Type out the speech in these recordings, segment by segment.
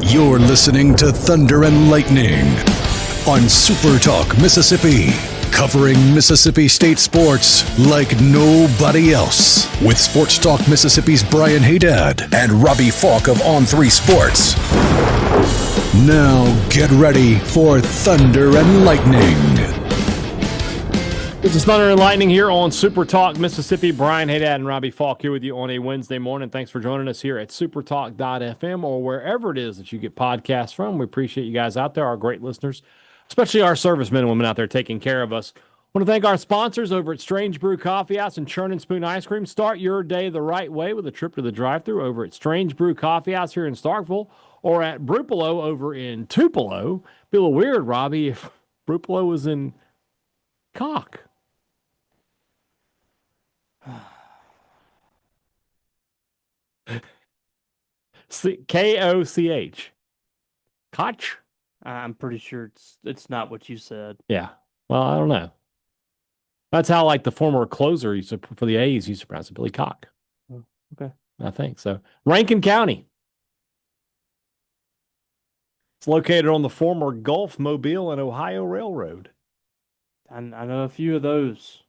You're listening to Thunder and Lightning on SuperTalk Mississippi, covering Mississippi State sports like nobody else. With Sports Talk Mississippi's Brian Haydad and Robbie Falk of On3 Sports. Now get ready for Thunder and Lightning. This is Thunder and Lightning here on Super Talk Mississippi. Brian Haydad and Robbie Falk here with you on a Wednesday morning. Thanks for joining us here at supertalk.fm or wherever it is that you get podcasts from. We appreciate you guys out there, our great listeners, especially our servicemen and women out there taking care of us. I want to thank our sponsors over at Strange Brew Coffee House and Churn and Spoon Ice Cream. Start your day the right way with a trip to the drive-thru over at Strange Brew Coffee House here in Starkville or at Brupolo over in Tupelo. Be a little weird, Robbie, if Brupolo was in Cock. Koch. Koch? I'm pretty sure it's not what you said. Yeah. Well, I don't know. That's how, like, the former closer for the A's used to pronounce it, Billy Koch. Oh, okay. I think so. Rankin County. It's located on the former Gulf, Mobile, and Ohio Railroad. I know a few of those.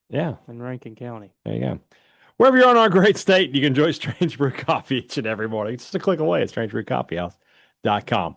Yeah. In Rankin County. There you go. Wherever you're in our great state, you can enjoy Strange Brew Coffee each and every morning. It's just a click away at strangebrewcoffeehouse.com.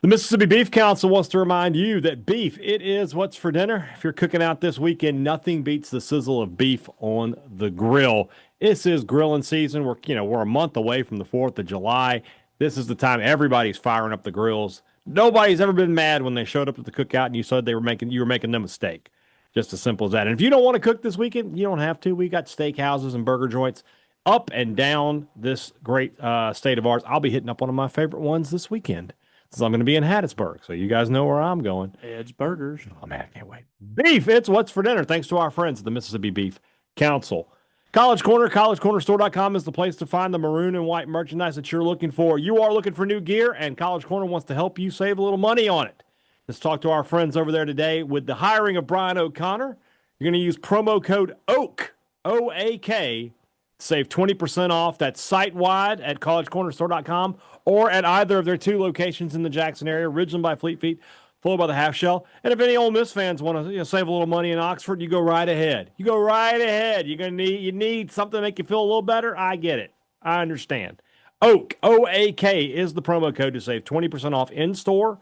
The Mississippi Beef Council wants to remind you that beef, it is what's for dinner. If you're cooking out this weekend, nothing beats the sizzle of beef on the grill. This is grilling season. We're a month away from the 4th of July. This is the time everybody's firing up the grills. Nobody's ever been mad when they showed up at the cookout and you said you were making no mistake. Just as simple as that. And if you don't want to cook this weekend, you don't have to. We got steakhouses and burger joints up and down this great state of ours. I'll be hitting up one of my favorite ones this weekend since I'm going to be in Hattiesburg. So you guys know where I'm going. Edge Burgers. Oh, man, I can't wait. Beef, it's what's for dinner. Thanks to our friends at the Mississippi Beef Council. College Corner, collegecornerstore.com is the place to find the maroon and white merchandise that you're looking for. You are looking for new gear, and College Corner wants to help you save a little money on it. Let's talk to our friends over there today. With the hiring of Brian O'Connor, you're going to use promo code OAK, O-A-K, to save 20% off. That's site-wide at collegecornerstore.com or at either of their two locations in the Jackson area, Ridgeland by Fleet Feet, Fuller by the Half Shell. And if any Ole Miss fans want to save a little money in Oxford, you go right ahead. You need something to make you feel a little better. I get it. I understand. OAK, O-A-K, is the promo code to save 20% off in-store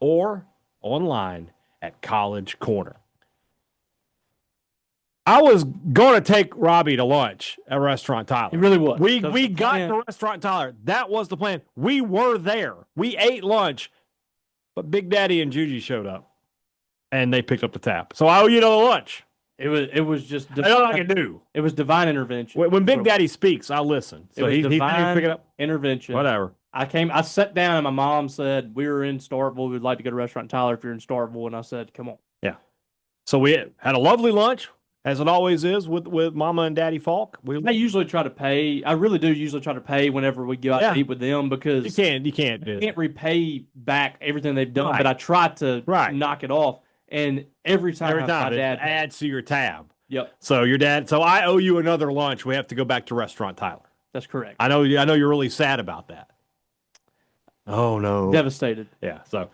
or online at College Corner. I was going to take Robbie to lunch at Restaurant Tyler. He really was. We got to Restaurant Tyler. That was the plan. We were there. We ate lunch, but Big Daddy and Juji showed up, and they picked up the tab. So I owe you another lunch. It was just. That's all I can do. It was divine intervention. When Big Daddy speaks, I listen. So he pick it up. Intervention. Whatever. I sat down and my mom said, we were in Starkville. We'd like to go to Restaurant Tyler if you're in Starkville. And I said, come on. Yeah. So we had a lovely lunch, as it always is with Mama and Daddy Falk. I usually try to pay. I really do usually try to pay whenever we go out to eat with them because you can't repay back everything they've done. Right. But I try to knock it off. And every time my dad adds to your tab. Yep. So I owe you another lunch. We have to go back to Restaurant Tyler. That's correct. I know you're really sad about that. Oh no! Devastated. Yeah. So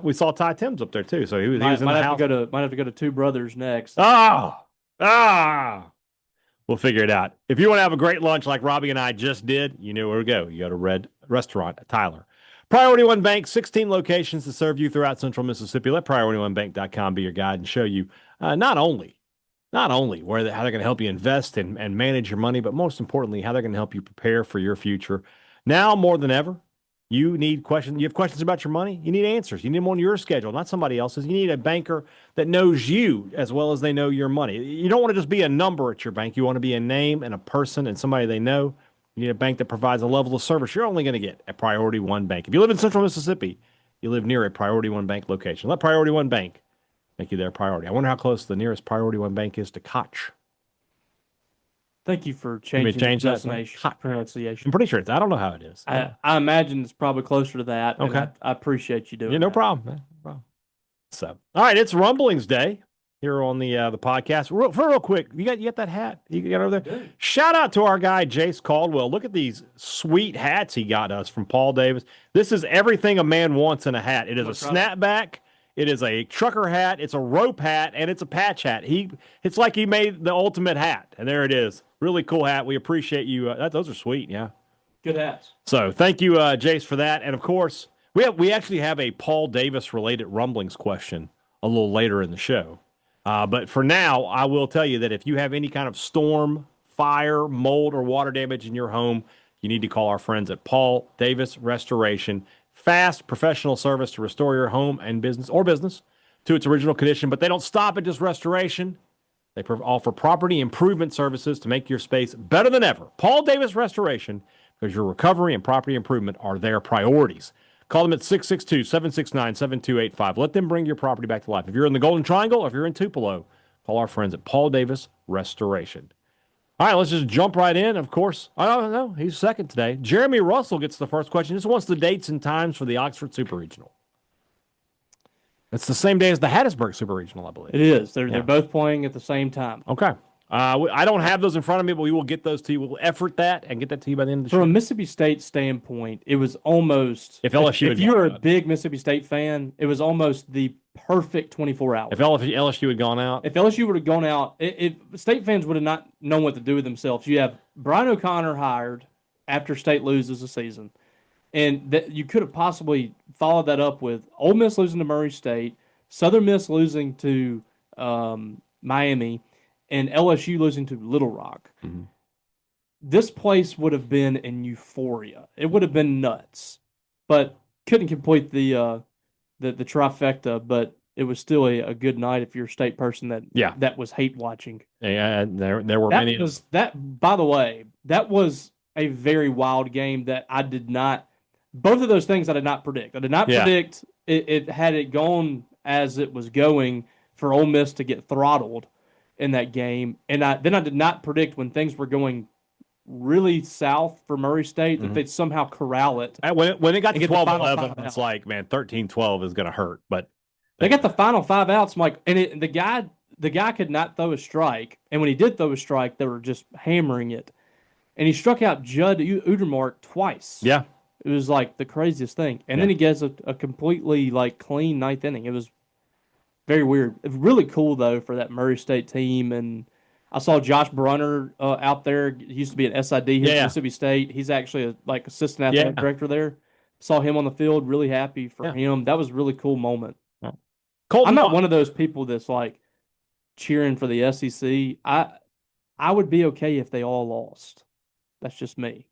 we saw Ty Timms up there too. So he was in the house. Might have to go to Two Brothers next. We'll figure it out. If you want to have a great lunch like Robbie and I just did, you know where to go. You go to Red Restaurant Tyler. Priority One Bank, 16 locations to serve you throughout Central Mississippi. Let PriorityOneBank.com be your guide and show you not only how they're going to help you invest and manage your money, but most importantly, how they're going to help you prepare for your future. Now more than ever, you have questions about your money, you need answers. You need them on your schedule, not somebody else's. You need a banker that knows you as well as they know your money. You don't want to just be a number at your bank. You want to be a name and a person and somebody they know. You need a bank that provides a level of service you're only going to get at Priority One Bank. If you live in Central Mississippi, you live near a Priority One Bank location. Let Priority One Bank make you their priority. I wonder how close the nearest Priority One Bank is to Koch. Thank you for changing the destination pronunciation. I'm pretty sure I don't know how it is. I imagine it's probably closer to that. Okay. I appreciate you doing no problem, man. No problem. So, all right, it's Rumblings Day here on the podcast. Real quick, you got that hat you got over there? Shout out to our guy Jace Caldwell. Look at these sweet hats he got us from Paul Davis. This is everything a man wants in a hat. It is a snapback. It is a trucker hat. It's a rope hat, and it's a patch hat. It's like he made the ultimate hat, and there it is. Really cool hat. We appreciate you. Those are sweet. Yeah, good hats. So thank you, Jace, for that. And of course, we actually have a Paul Davis related Rumblings question a little later in the show. But for now, I will tell you that if you have any kind of storm, fire, mold, or water damage in your home, you need to call our friends at Paul Davis Restoration. Fast, professional service to restore your home and business to its original condition. But they don't stop at just restoration. They offer property improvement services to make your space better than ever. Paul Davis Restoration, because your recovery and property improvement are their priorities. Call them at 662-769-7285. Let them bring your property back to life. If you're in the Golden Triangle or if you're in Tupelo, call our friends at Paul Davis Restoration. All right, let's just jump right in. Of course, I don't know. He's second today. Jeremy Russell gets the first question. This wants the dates and times for the Oxford Super Regional. It's the same day as the Hattiesburg Super Regional, I believe. It is. They're both playing at the same time. Okay. I don't have those in front of me, but we will get those to you. We'll effort that and get that to you by the end of the show. From a Mississippi State standpoint, it was almost if you're a big Mississippi State fan, it was almost the perfect 24 hours. If LSU had gone out, if LSU would have gone out, if State fans would have not known what to do with themselves. You have Brian O'Connor hired after State loses a season, and that you could have possibly followed that up with Ole Miss losing to Murray State, Southern Miss losing to Miami, and LSU losing to Little Rock. Mm-hmm. This place would have been in euphoria. It would have been nuts, but couldn't complete the trifecta. But it was still a good night if you're a State person that was hate watching. Yeah, there were many. By the way, that was a very wild game that I did not. Both of those things I did not predict. I did not predict it had it gone as it was going for Ole Miss to get throttled in that game, and I did not predict when things were going really south for Murray State that they'd somehow corral it. When it got to 12-11, it's like, man, 13-12 is going to hurt. But they got the final 5 outs. I'm like, and the guy could not throw a strike, and when he did throw a strike, they were just hammering it, and he struck out Judd Udermark twice. Yeah, it was like the craziest thing, and then he gets a completely like clean ninth inning. It was very weird. It was really cool, though, for that Murray State team. And I saw Josh Brunner out there. He used to be at SID here at Mississippi State. He's actually assistant athletic director there. Saw him on the field. Really happy for him. That was a really cool moment. I'm not one of those people that's like cheering for the SEC. I would be okay if they all lost. That's just me.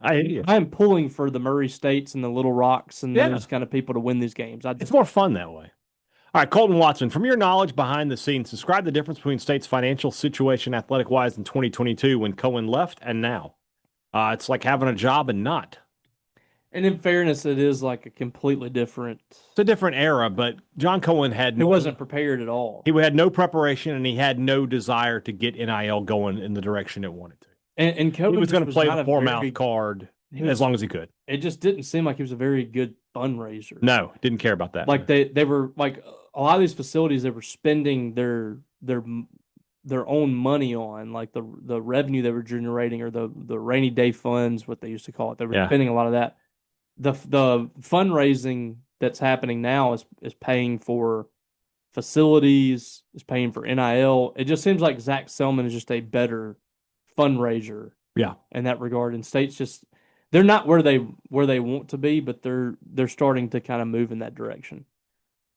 I hear you. I'm pulling for the Murray States and the Little Rocks and those kind of people to win these games. It's more fun that way. All right, Colton Watson, from your knowledge behind the scenes, describe the difference between State's financial situation athletic-wise in 2022 when Cohen left and now. It's like having a job and not. And in fairness, it is like a completely different... It's a different era, but John Cohen he wasn't prepared at all. He had no preparation, and he had no desire to get NIL going in the direction it wanted to. And Cohen he was going to play the four-mouth card as long as he could. It just didn't seem like he was a very good fundraiser. No, didn't care about that. Like they were like... A lot of these facilities, they were spending their own money on, like the revenue they were generating, or the rainy day funds, what they used to call it. They were spending a lot of that. The fundraising that's happening now is paying for facilities, is paying for NIL. It just seems like Zach Selman is just a better fundraiser. Yeah, in that regard. And State's just they're not where they want to be, but they're starting to kind of move in that direction.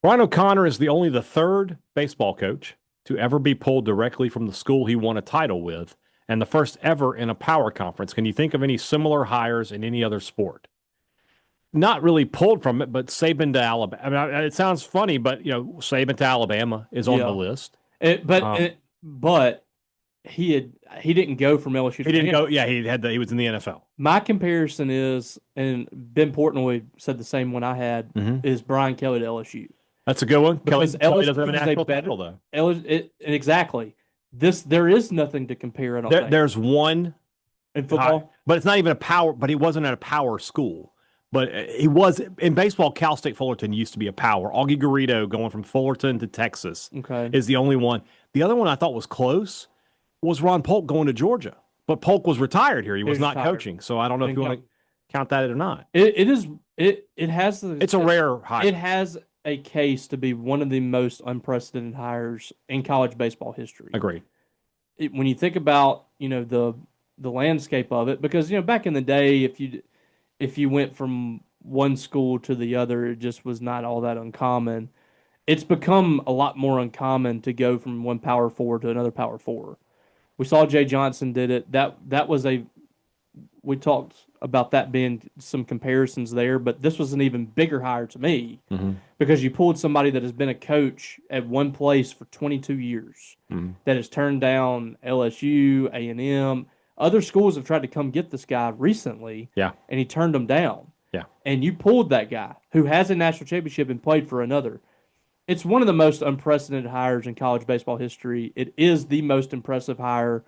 Brian O'Connor is only the third baseball coach to ever be pulled directly from the school he won a title with, and the first ever in a power conference. Can you think of any similar hires in any other sport? Not really pulled from it, but Saban to Alabama. I mean, it sounds funny, but Saban to Alabama is on the list. But he didn't go from LSU. He didn't go. Yeah, he was in the NFL. My comparison is, and Ben Portnoy said the same one I had, is Brian Kelly to LSU. That's a good one. Because Kelly doesn't have a national title, though. Exactly. There is nothing to compare. There's one in football, but it's not even a power. But he wasn't at a power school. But he was in baseball. Cal State Fullerton used to be a power. Augie Garrido going from Fullerton to Texas Okay. is the only one. The other one I thought was close was Ron Polk going to Georgia. But Polk was retired here. He was not retired. coaching. So I don't know if Didn't you want to count that or not. It has the It's a rare hire. It has a case to be one of the most unprecedented hires in college baseball history. Agreed. When you think about, the landscape of it, because, back in the day, if you went from one school to the other, it just was not all that uncommon. It's become a lot more uncommon to go from one power four to another power four. We saw Jay Johnson did it. That was we talked about that being some comparisons there, but this was an even bigger hire to me because you pulled somebody that has been a coach at one place for 22 years that has turned down LSU, A&M. Other schools have tried to come get this guy recently, and he turned them down. Yeah. And you pulled that guy who has a national championship and played for another. It's one of the most unprecedented hires in college baseball history. It is the most impressive hire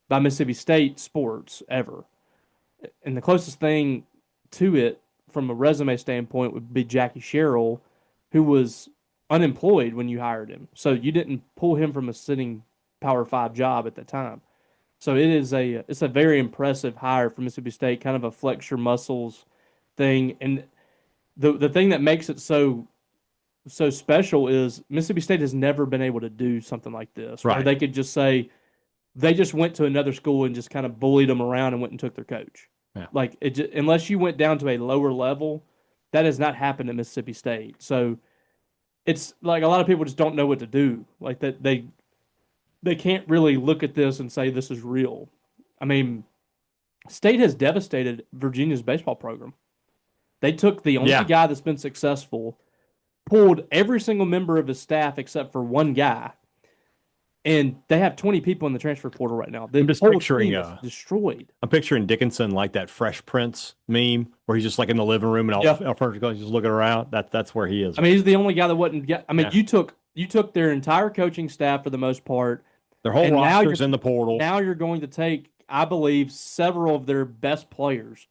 by Mississippi State sports ever. And the closest thing to it from a resume standpoint would be Jackie Sherrill, who was unemployed when you hired him. So you didn't pull him from a sitting Power 5 job at that time. So it's a very impressive hire for Mississippi State, kind of a flex your muscles thing. And the thing that makes it so special is Mississippi State has never been able to do something like this. Right. Where they could just say they just went to another school and just kind of bullied them around and went and took their coach. Yeah. Like unless you went down to a lower level, that has not happened at Mississippi State. So it's like a lot of people just don't know what to do. Like that they can't really look at this and say this is real. I mean, State has devastated Virginia's baseball program. They took the only guy that's been successful, pulled every single member of his staff except for one guy, and they have 20 people in the transfer portal right now. I'm just picturing destroyed. I'm picturing Dickinson like that Fresh Prince meme where he's just like in the living room and all he's just looking around. That's where he is. I mean, he's the only guy that wasn't. I mean, you took their entire coaching staff for the most part. Their whole roster's in the portal. Now you're going to take, I believe, several of their best players.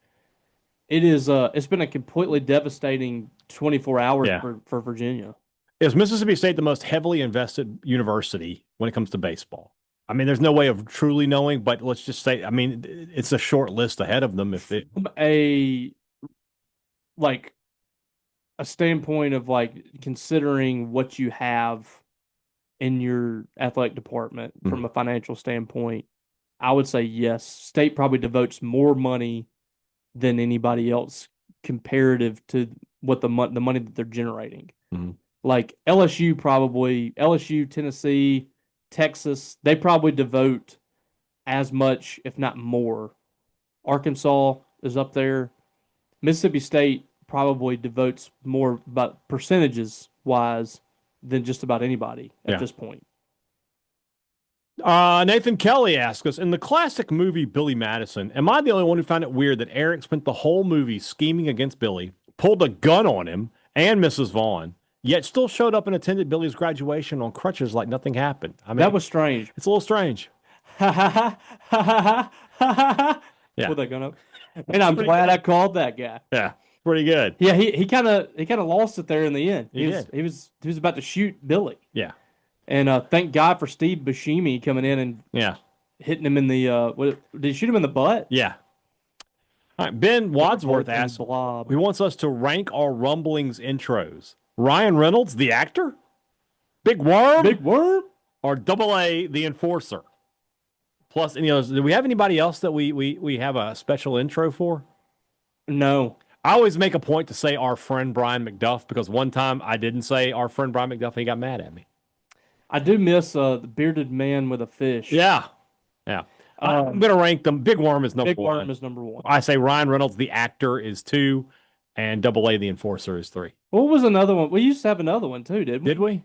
It's been a completely devastating 24 hours for Virginia. Is Mississippi State the most heavily invested university when it comes to baseball? I mean, there's no way of truly knowing, but let's just say, I mean, it's a short list ahead of them. If it a standpoint of like considering what you have in your athletic department from a financial standpoint, I would say yes. State probably devotes more money than anybody else comparative to what the money that they're generating. Like LSU, Tennessee, Texas, they probably devote as much, if not more. Arkansas is up there. Mississippi State probably devotes more, but percentages wise, than just about anybody at this point. Nathan Kelly asks us, in the classic movie Billy Madison, am I the only one who found it weird that Eric spent the whole movie scheming against Billy, pulled a gun on him and Mrs. Vaughn, yet still showed up and attended Billy's graduation on crutches like nothing happened? I mean, that was strange. It's a little strange. Ha ha ha ha ha ha. Pull that gun up. And I'm glad I called that guy. Yeah, pretty good. Yeah, he kind of lost it there in the end. He was about to shoot Billy. Yeah. And thank God for Steve Buscemi coming in and hitting him in the did he shoot him in the butt? Yeah. All right, Ben Wadsworth asks, he wants us to rank our Rumblings intros. Ryan Reynolds, the actor? Big Worm? Or Double A, the enforcer? Plus any others. Do we have anybody else that we have a special intro for? No. I always make a point to say our friend Brian McDuff because one time I didn't say our friend Brian McDuff and he got mad at me. I do miss the bearded man with a fish. Yeah. I'm going to rank them. Big Worm is number one. Big Worm is number one. I say Ryan Reynolds, the actor, is 2, and Double A, the enforcer, is 3. What was another one? We used to have another one too, didn't we? Did we?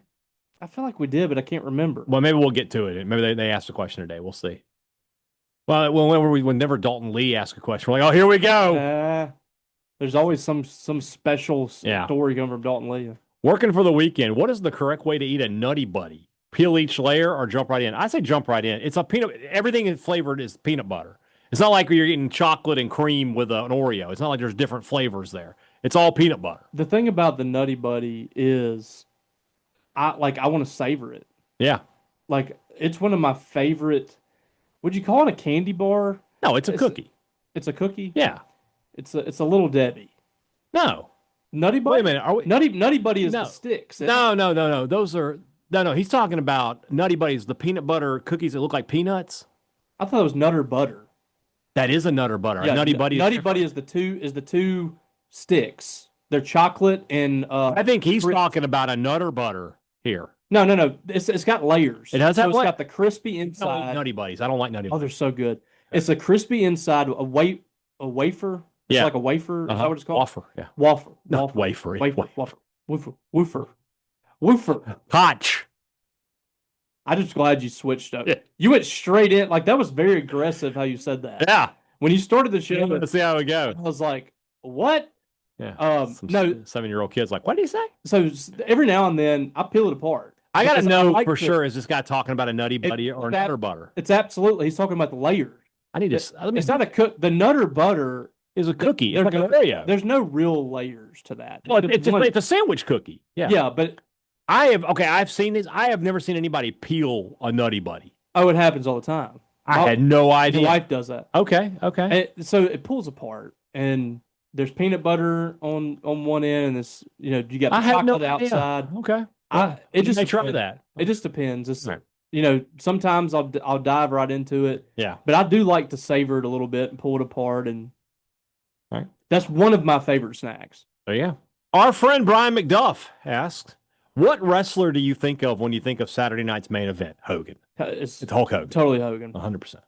I feel like we did, but I can't remember. Well, maybe we'll get to it. Maybe they asked a question today. We'll see. Well, whenever Dalton Lee asks a question, we're like, oh, here we go. There's always some special story coming from Dalton Lee. Working for the weekend. What is the correct way to eat a Nutty Buddy? Peel each layer or jump right in? I say jump right in. It's a peanut. Everything is flavored is peanut butter. It's not like you're getting chocolate and cream with an Oreo. It's not like there's different flavors there. It's all peanut butter. The thing about the Nutty Buddy is I want to savor it. Yeah. Like it's one of my favorite. Would you call it a candy bar? No, it's a cookie. It's a cookie. Yeah. It's a little Debbie. No. Nutty Buddy. Wait a minute. Are we? Nutty Buddy is No. the sticks. No. Those are no. He's talking about Nutty Buddies, the peanut butter cookies that look like peanuts. I thought it was Nutter Butter. That is a Nutter Butter. Yeah, a Nutty Buddy. Nutty Buddy is the two sticks. They're chocolate and I think he's talking about a Nutter Butter here. No. It's got layers. It does have it's got the crispy I don't inside. eat Nutty Buddies. I don't like Nutty Oh, Buddies. they're so good. It's a crispy inside, a wafer. It's Yeah. like a wafer. Is that what it's called? Wafer. Yeah. Wafer. Not wafer. Woofer. Hotch. I'm just glad you switched up. Yeah. You went straight in. Like that was very aggressive how you said that. Yeah. When you started the show, Let's see how it goes. I was like, "What?" Yeah. No. 7-year-old kid's like, what did he say? So every now and then, I peel it apart. I got to Because know like for sure, is this guy talking about a Nutty Buddy or a Nutter Butter? It's absolutely. He's talking about the layers. I need to. Let me. It's not a cook. The Nutter Butter Is a cookie. It's there's like an no- Oreo. There's no real layers to that. Well, it's one- a sandwich cookie. Yeah. yeah, but I've seen these. I have never seen anybody peel a Nutty Buddy. it happens all the time. I had no My idea. wife does that. Okay. So it pulls apart, and there's peanut butter on one end, and this you got the I had no chocolate idea. outside. Okay. It just may try depends. that. It just depends. It's Right. sometimes I'll dive right into it, Yeah. but I do like to savor it a little bit and pull it apart, and Right. that's one of my favorite snacks. So yeah. Our friend Brian McDuff asks, "What wrestler do you think of when you think of Saturday night's main event?" Hogan. It's It's Hulk Hogan. totally Hogan. 100%.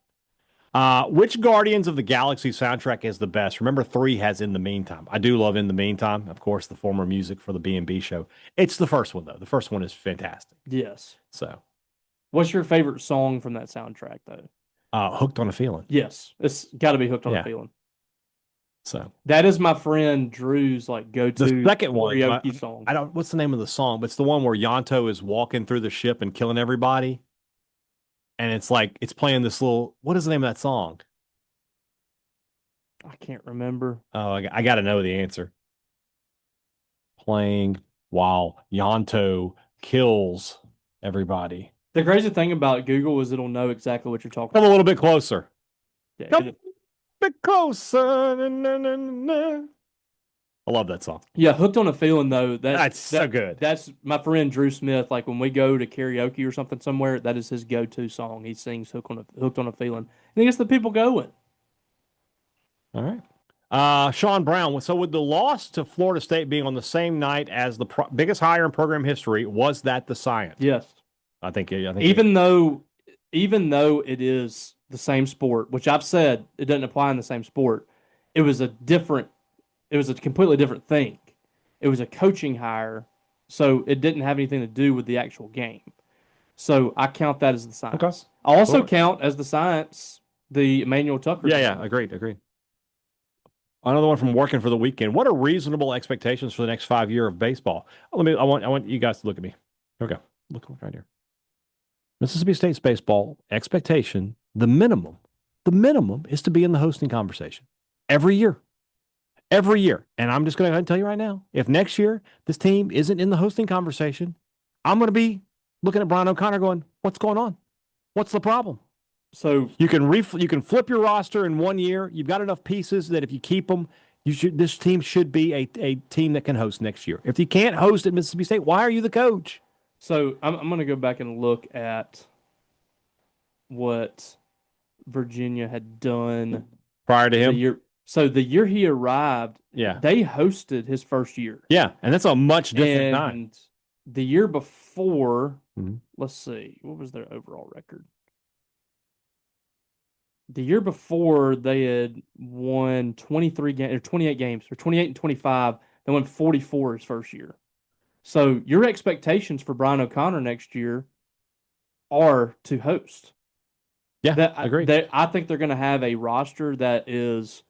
Which Guardians of the Galaxy soundtrack is the best? Remember, 3 has In the Meantime. I do love In the Meantime, of course, the former music for the B&B show. It's the first one, though. The first one is fantastic. Yes. So, What's your favorite song from that soundtrack, though? Hooked on a Feeling. Yes, it's got to be Hooked on Yeah. a Feeling. So, That is my friend Drew's go-to the second one, karaoke song. what's the name of the song? But it's the one where Yonto is walking through the ship and killing everybody. And it's playing this little, what is the name of that song? I can't remember. Oh, I got to know the answer. Playing while Yonto kills everybody. The crazy thing about Google is it'll know exactly what you're talking Come about. a little bit closer. Yeah, Come a bit closer. Na, na, na, na. I love that song. yeah, Hooked on a Feeling, though. That's so good. That's my friend Drew Smith. Like when we go to karaoke or something somewhere, that is his go-to song. He sings Hooked on a Feeling. And he gets the people going. All right. Sean Brown. So with the loss to Florida State being on the same night as the biggest hire in program history, was that the science? Yes. I think Even though it is the same sport, which I've said it doesn't apply in the same sport, it was a completely different thing. It was a coaching hire, so it didn't have anything to do with the actual game. So I count that as the science. Okay. I also Sure. count as the science the Emmanuel Tucker. Yeah. Agreed. Another one from Working for the Weekend. What are reasonable expectations for the next 5 years of baseball? I want you guys to look at me. Okay. Look right here. Mississippi State's baseball expectation, the minimum is to be in the hosting conversation every year. Every year. And I'm just going to go ahead and tell you right now, if next year this team isn't in the hosting conversation, I'm going to be looking at Brian O'Connor going, what's going on? What's the problem? So You can flip your roster in 1 year. You've got enough pieces that if you keep them, this team should be a team that can host next year. If you can't host at Mississippi State, why are you the coach? So I'm going to go back and look at what Virginia had done Prior to the him? year. So the year he arrived, Yeah. they hosted his first year. Yeah. And that's a much different time. And the year before, Mhm. let's see, what was their overall record? The year before, they had won 23 games or 28 games, or 28 and 25. They won 44 his first year. So your expectations for Brian O'Connor next year are to host. Yeah, agreed. I think they're going to have a roster that is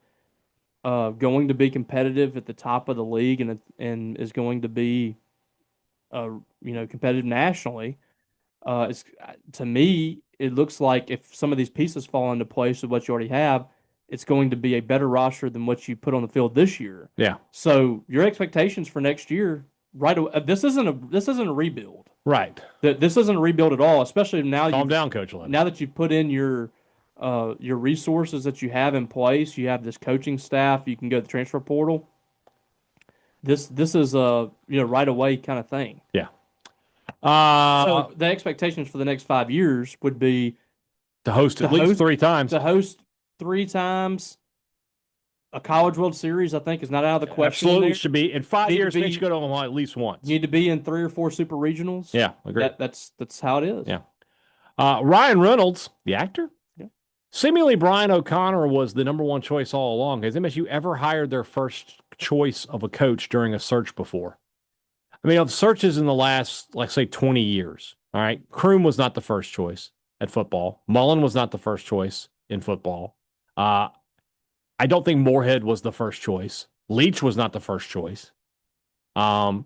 going to be competitive at the top of the league and is going to be competitive nationally. To me, it looks like if some of these pieces fall into place with what you already have, it's going to be a better roster than what you put on the field this year. Yeah. So your expectations for next year, right away, this isn't a rebuild. Right. This isn't a rebuild at all, especially now. Calm down, Coach Levy. Now that you've put in your resources that you have in place, you have this coaching staff. You can go to the transfer portal. This is a right away kind of thing. Yeah. So the expectations for the next 5 years would be to host at least 3 times. To host 3 times. A College World Series, I think, is not out of the question. Absolutely should be. In 5 years, they should go to Omaha at least once. You need to be in 3 or 4 super regionals. Yeah, agree. That's how it is. Yeah. Ryan Reynolds, the actor? Yeah. Seemingly, Brian O'Connor was the number 1 choice all along. Has MSU ever hired their first choice of a coach during a search before? I mean, of searches in the last, like, say, 20 years, all right? Kroom was not the first choice at football. Mullen was not the first choice in football. I don't think Moorhead was the first choice. Leach was not the first choice. And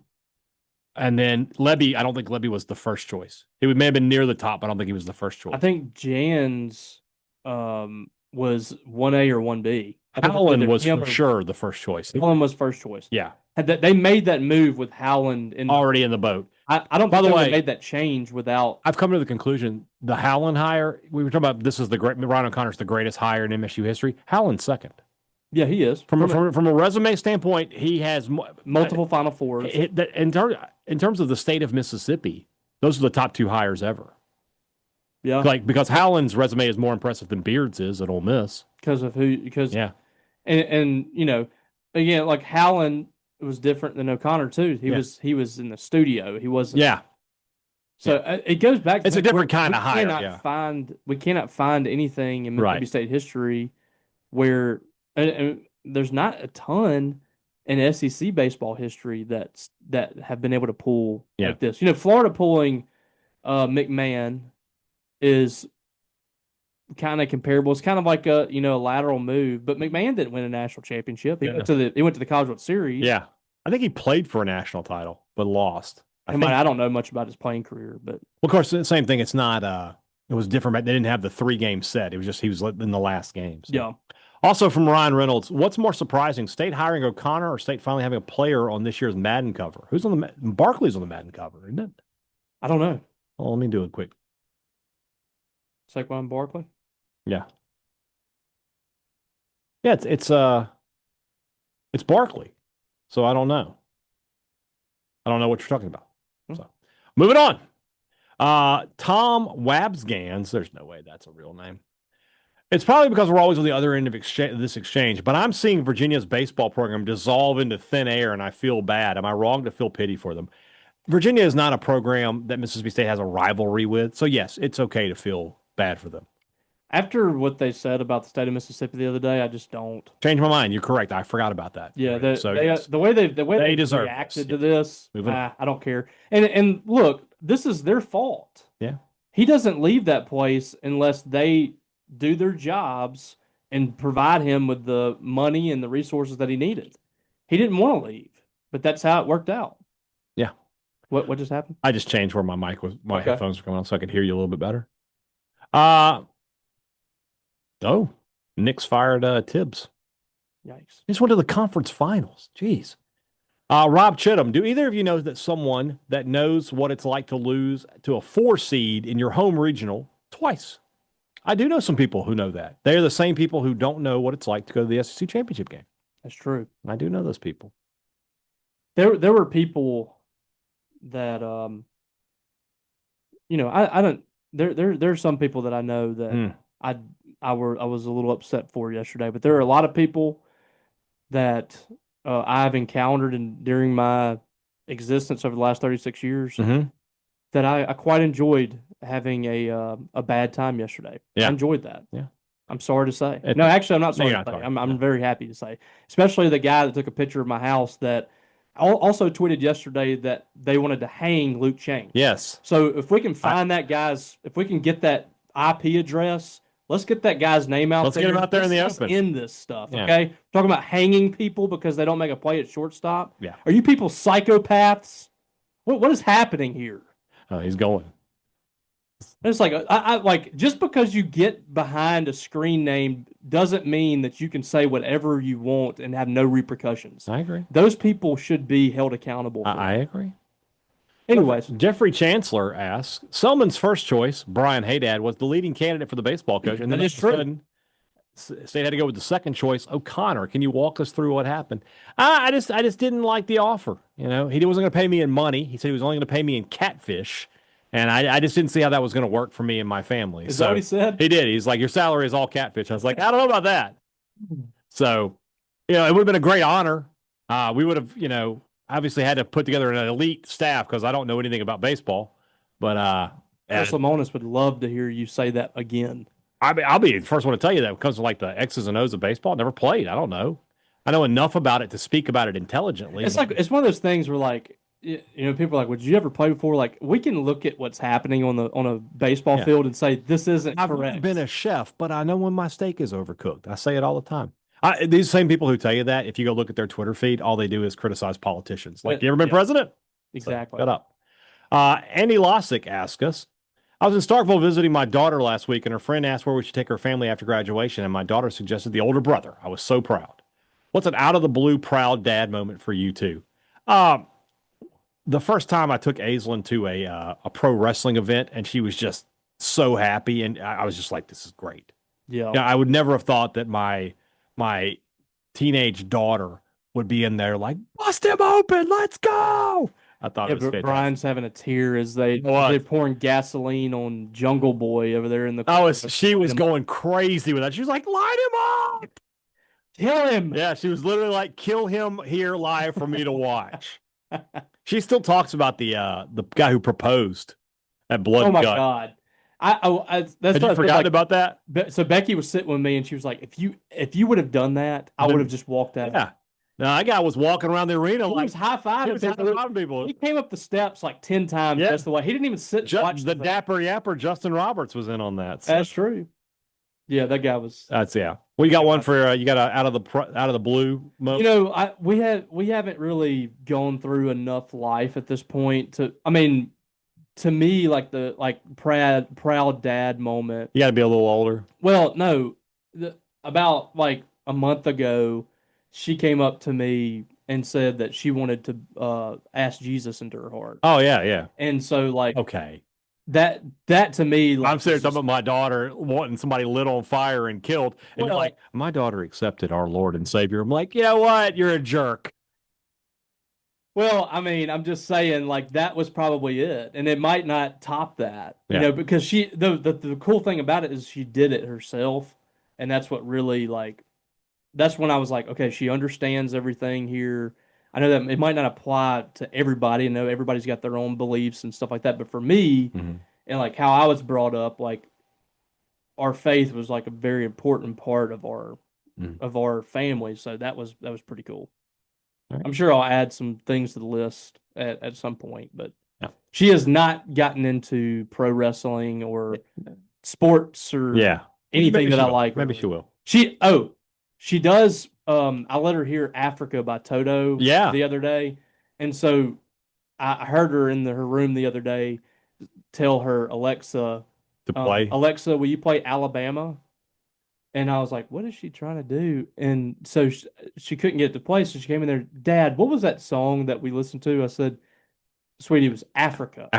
then Lebby, I don't think Lebby was the first choice. He may have been near the top, but I don't think he was the first choice. I think Jans was 1A or 1B. Howland was for sure the first choice. Howland was first choice. Yeah. They made that move with Howland already in the boat. I don't think they made that change without. I've come to the conclusion the Howland hire, we were talking about this is the great Ryan O'Connor's the greatest hire in MSU history. Howland's second. Yeah, he is. From a resume standpoint, he has multiple Final Fours. In terms of the state of Mississippi, those are the top 2 hires ever. Yeah, because Howland's resume is more impressive than Beard's is at Ole Miss. Yeah, and again, like Howland was different than O'Connor too. He was in the studio. He wasn't. Yeah. So it goes back. It's a different kind of hire. We cannot find anything in Mississippi State history where. And there's not a ton in SEC baseball history that have been able to pull like this. Florida pulling McMahon is kind of comparable. It's kind of like a lateral move, but McMahon didn't win a national championship. He went to the College World Series. Yeah, I think he played for a national title but lost. I don't know much about his playing career, but of course, the same thing. It's not. It was different. They didn't have the 3-game set. It was just he was in the last game. So. Yeah. Also from Ryan Reynolds, what's more surprising, State hiring O'Connor or State finally having a player on this year's Madden cover? Who's on the Barkley's on the Madden cover, isn't it? I don't know. Well, let me do it quick. Saquon Barkley? Yeah. Yeah, it's Barkley. So I don't know. I don't know what you're talking about. So moving on. Tom Wabsgans, there's no way that's a real name. It's probably because we're always on the other end of this exchange, but I'm seeing Virginia's baseball program dissolve into thin air, and I feel bad. Am I wrong to feel pity for them? Virginia is not a program that Mississippi State has a rivalry with, so yes, it's okay to feel bad for them. After what they said about the state of Mississippi the other day, I just don't change my mind. You're correct. I forgot about that. Yeah, the way they reacted to this, I don't care. And look, this is their fault. Yeah, he doesn't leave that place unless they do their jobs and provide him with the money and the resources that he needed. He didn't want to leave, but that's how it worked out. Yeah. What just happened? I just changed where my headphones were going on so I could hear you a little bit better. Nick's fired Tibbs. Yikes. He just went to the conference finals. Jeez. Rob Chittum, do either of you know that someone that knows what it's like to lose to a 4 seed in your home regional twice? I do know some people who know that. They are the same people who don't know what it's like to go to the SEC championship game. That's true. I do know those people. There were people that I don't. There's some people that I know that I was a little upset for yesterday, but there are a lot of people that I've encountered during my existence over the last 36 years that I quite enjoyed having a bad time yesterday. Yeah. I enjoyed that. Yeah. I'm sorry to say. No, actually, I'm not sorry to say. I'm very happy to say. Especially the guy that took a picture of my house that also tweeted yesterday that they wanted to hang Luke Chang. Yes. So if we can find if we can get that IP address, let's get that guy's name out there. Let's get him out there in the open. Let's end this stuff, okay? Talking about hanging people because they don't make a play at shortstop. Yeah. Are you people psychopaths? What is happening here? He's going. It's like I like just because you get behind a screen name doesn't mean that you can say whatever you want and have no repercussions. I agree. Those people should be held accountable for I that. agree. Anyways, Jeffrey Chancellor asks, Selman's first choice, Brian Haydad, was the leading candidate for the baseball coach, and then that all is of a true. sudden, State had to go with the second choice, O'Connor. Can you walk us through what happened? I just didn't like the offer. You know, he wasn't going to pay me in money. He said he was only going to pay me in catfish, and I just didn't see how that was going to work for me and my family. Is that what he said? He did. He's like, your salary is all catfish. I was like, I don't know about that. So, you know, it would have been a great honor. We would have, you know, obviously had to put together an elite staff because I don't know anything about baseball. But Lamonis would love to hear you say that again. I'll be the first one to tell you that when it comes to like the X's and O's of baseball. Never played. I don't know. I know enough about it to speak about it intelligently. It's like it's one of those things where like you know people are like, would you ever play before? Like we can look at what's happening on a baseball field and say this isn't I've correct. never been a chef, but I know when my steak is overcooked. I say it all the time. These same people who tell you that, if you go look at their Twitter feed, all they do is criticize politicians. Like, you ever been president? Exactly. So, shut up. Andy Lossick asked us, I was in Starkville visiting my daughter last week, and her friend asked where we should take her family after graduation, and my daughter suggested the older brother. I was so proud. What's an out-of-the-blue proud dad moment for you two? The first time I took Aislinn to a pro wrestling event, and she was just so happy, and I was just like, this is great. Yeah. I would never have thought that my teenage daughter would be in there like, bust him open, let's go. I thought it was fantastic. Brian's having a tear as they're pouring gasoline on Jungle Boy over there in the. She was going crazy with that. She was like, light him up, kill him. Yeah, she was literally like, kill him here live for me to watch. She still talks about the guy who proposed at Blood Oh my Gut. God. That's Had you forgotten about that? So Becky was sitting with me and she was like, if you would have done that, I would have just walked out. Yeah. No, that guy was walking around the arena He was high-fiving people. He came up the steps like 10 times just the way. He didn't even sit and watch the dapper yapper Justin Roberts was in on that. So. That's true. Yeah, that guy was. Well, you got one for you got a out of the blue moment? You know, we haven't really gone through enough life at this point to. I mean, to me, like the proud dad moment. You got to be a little older. Well, no, about like a month ago, she came up to me and said that she wanted to ask Jesus into her heart. Oh yeah. And so like okay. That to me, like, I'm serious about my daughter wanting somebody lit on fire and killed, and you're like, my daughter accepted our Lord and Savior. I'm like, you know what? You're a jerk. Well, I mean, I'm just saying, like, that was probably it, and it might not top that, you know, because the cool thing about it is she did it herself, and that's what really that's when I was like, okay, she understands everything here. I know that it might not apply to everybody. I know everybody's got their own beliefs and stuff like that. But for me, and like how I was brought up, like our faith was like a very important part of our family. So that was pretty cool. Right. I'm sure I'll add some things to the list at some point. But she has not gotten into pro wrestling or sports or anything that I like. Maybe she will. She does. I let her hear Africa by Toto the other day. And so I heard her in her room the other day tell her Alexa to play. Alexa, will you play Alabama? And I was like, what is she trying to do? And so she couldn't get it to play. So she came in there, Dad, what was that song that we listened to? I said, sweetie, it was Africa.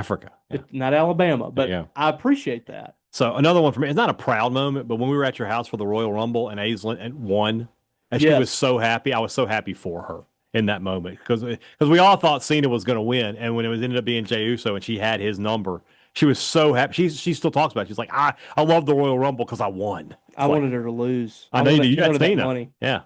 Not Alabama, but I appreciate that. So another one for me, it's not a proud moment, but when we were at your house for the Royal Rumble and Aislinn won, and she was so happy. I was so happy for her in that moment because we all thought Cena was going to win, and when it ended up being Jey Uso and she had his number, she was so happy. She still talks about it. She's like, I love the Royal Rumble because I won. I wanted her to lose. I know you got Cena. Money. Yeah.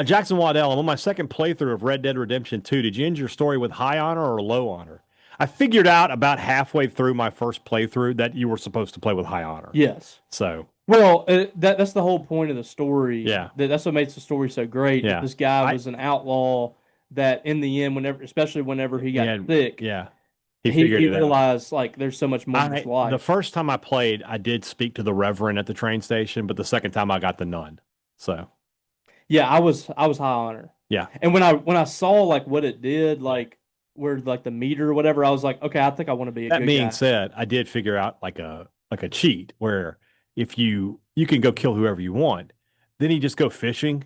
Jackson Waddell, I'm on my second playthrough of Red Dead Redemption 2. Did you end your story with high honor or low honor? I figured out about halfway through my first playthrough that you were supposed to play with high honor. Yes. So. Well, that's the whole point of the story. Yeah. That's what makes the story so great. Yeah. This guy was an outlaw that in the end, especially whenever he got sick. Yeah. He realized like there's so much more in his life. The first time I played, I did speak to the Reverend at the train station, but the second time I got the nun. So. Yeah, I was high honor. Yeah. And when I saw like what it did, like where like the meter or whatever, I was like, okay, I think I want to be a That good being guy. said, I did figure out like a cheat where if you can go kill whoever you want, then you just go fishing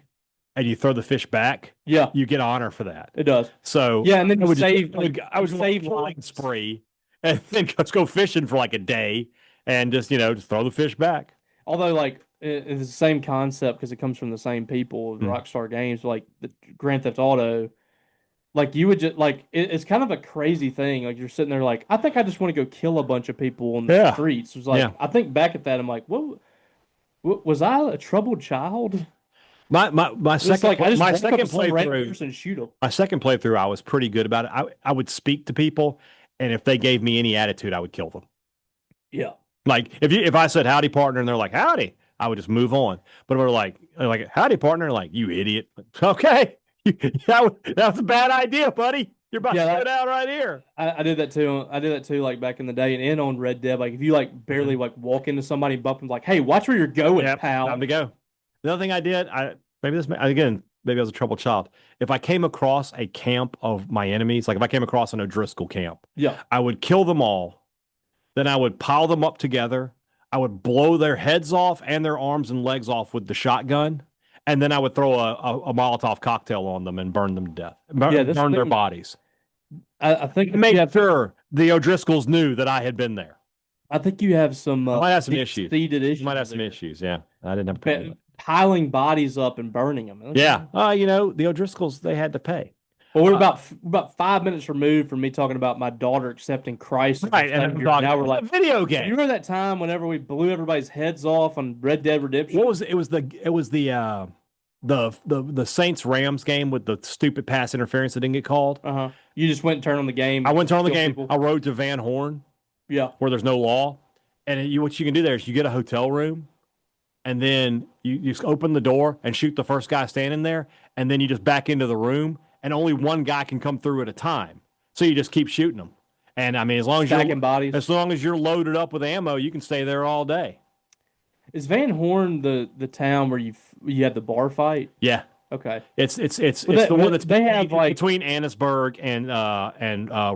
and you throw the fish back, Yeah, you get honor for that. it does. So Yeah, and then I you would just save, I would, like, I you was save killing lives. spree and then just go fishing for like a day and just just throw the fish back. Although, like, it's the same concept because it comes from the same people, Mm. Rockstar Games, like the Grand Theft Auto. Like, you would just, like, it's kind of a crazy thing. Like, you're sitting there, like, I think I just want to go kill a bunch of people on the Yeah. streets. It was Yeah. like, I think back at that, I'm like, what was I a troubled child? My It's second like, I just my walk up second to some random playthrough person and shoot them. my second playthrough I was pretty good about it. I would speak to people, and if they gave me any attitude, I would kill them. Yeah. Like if I said howdy partner and they're like howdy, I would just move on. But if we're like howdy partner, like you idiot. Okay, that was a bad idea, buddy. You're about Yeah, to go down right here. I did that too. I did that too, like back in the day, and on Red Dead. Like if you like barely like walk into somebody and bump them, like, "Hey, watch where you're going, Yep, pal." time to go. The other thing I did, maybe I was a troubled child. If I came across a camp of my enemies, like if I came across an O'Driscoll camp, Yeah, I would kill them all. Then I would pile them up together. I would blow their heads off and their arms and legs off with the shotgun. And then I would throw a Molotov cocktail on them and burn them to death. yeah. This Burn their thing, bodies. I think Make you have, sure the O'Driscolls knew that I had been there. I think you have some I might have some issues. deep-seated issues. You might have some there. issues. Yeah. I didn't have a problem with that. Piling bodies up and burning them. Okay. Yeah. The O'Driscolls, they had to pay. Well, we're about 5 minutes removed from me talking about my daughter accepting Christ. as a Right. And Savior. I'm talking Now we're like, video you game. remember that time whenever we blew everybody's heads off on Red Dead Redemption? What was it? It was the Saints Rams game with the stupid pass interference that didn't get called. Uh-huh. You just went and turned on the game. I went to turn on the kill game. people. I rode to Van Horn Yeah. where there's no law. And what you can do there is you get a hotel room and then you just open the door and shoot the first guy standing there. And then you just back into the room and only one guy can come through at a time. So you just keep shooting them. And I mean, as long as you're loaded up with ammo, you can stay there all day. Is Van Horn the town where you had the bar fight? Yeah. Okay. It's the one that's they have like between Annisburg and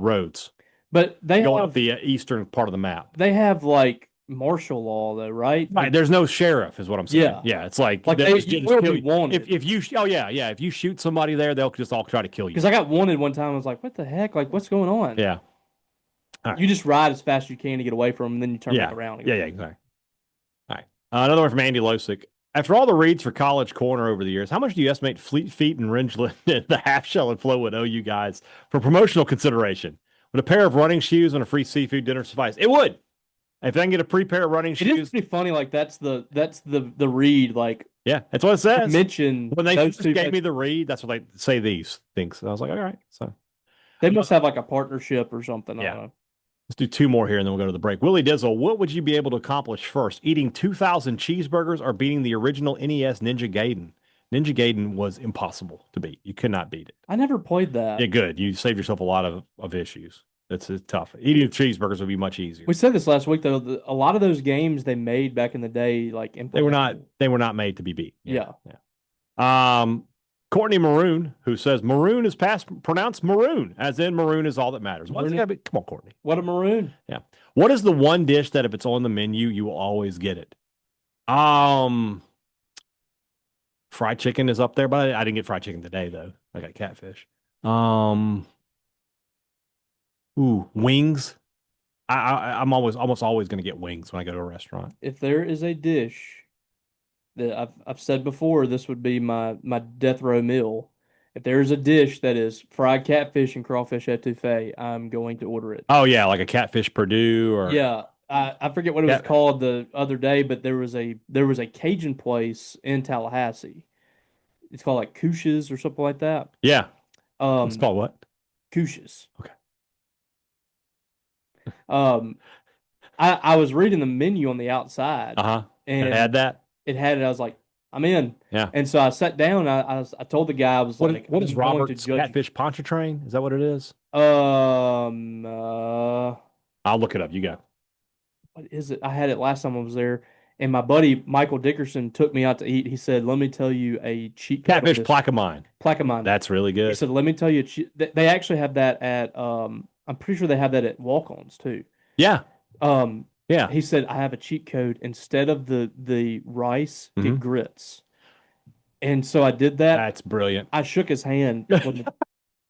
Rhodes. But they Going have up the eastern part of the map. they have like martial law though, right? Right. There's no sheriff, is what I'm saying. Yeah. Yeah. It's like Like you will be wanted. If you if you shoot somebody there, they'll just all try to kill you. Because I got wanted one time. I was like, what the heck? Like, what's going on? Yeah. Right. You just ride as fast as you can to get away from them, and then you turn back around again. Yeah, exactly. All right. Another one from Andy Losick. After all the reads for College Corner over the years, how much do you estimate Fleet Feet and Ridgeland and the Half Shell and Flow would owe you guys for promotional consideration? Would a pair of running shoes and a free seafood dinner suffice? It would. If I can get a free pair of running shoes. It is pretty funny. Like that's the read. Like yeah, that's what it says. Mention when they just gave me the read, that's what they say these things. And I was like, all right. So they must have like a partnership or something. Yeah. I don't know. Let's do two more here and then we'll go to the break. Willie Dizzle, what would you be able to accomplish first? Eating 2,000 cheeseburgers or beating the original NES Ninja Gaiden? Ninja Gaiden was impossible to beat. You could not beat it. I never played that. Yeah, good. You saved yourself a lot of issues. It's tough. Eating cheeseburgers would be much easier. We said this last week though. A lot of those games they made back in the day, like they were not made to be beat. Yeah. Courtney Maroon, who says maroon is pronounced maroon, as in maroon is all that matters. Come on, Courtney. What a maroon. Yeah. What is the one dish that if it's on the menu, you will always get it? Fried chicken is up there, but I didn't get fried chicken today though. I got catfish. Wings. I'm almost always going to get wings when I go to a restaurant. If there is a dish that I've said before, this would be my death row meal. If there is a dish that is fried catfish and crawfish etouffee, I'm going to order it. Oh yeah, like a catfish Purdue or yeah. I forget what it was called the other day, but there was a Cajun place in Tallahassee. It's called like Couches or something like that. Yeah. It's called what? Couches. Okay. I was reading the menu on the outside. And it had that. It had it. I was like, I'm in. Yeah. And so I sat down. I told the guy, I was like, what is Robert's catfish Pontchartrain? Is that what it is? I'll look it up. You go. What is it? I had it last time I was there. And my buddy Michael Dickerson took me out to eat. He said, "Let me tell you a cheat code on Catfish this Plaquemine. Plaquemine." That's really He good. said, "Let me tell you, they actually have that at I'm pretty sure they have that at Walk-Ons too." Yeah. Um, Yeah. he said, "I have a cheat code. Instead of the rice, get grits." And so I did that. That's brilliant. I shook his hand. It's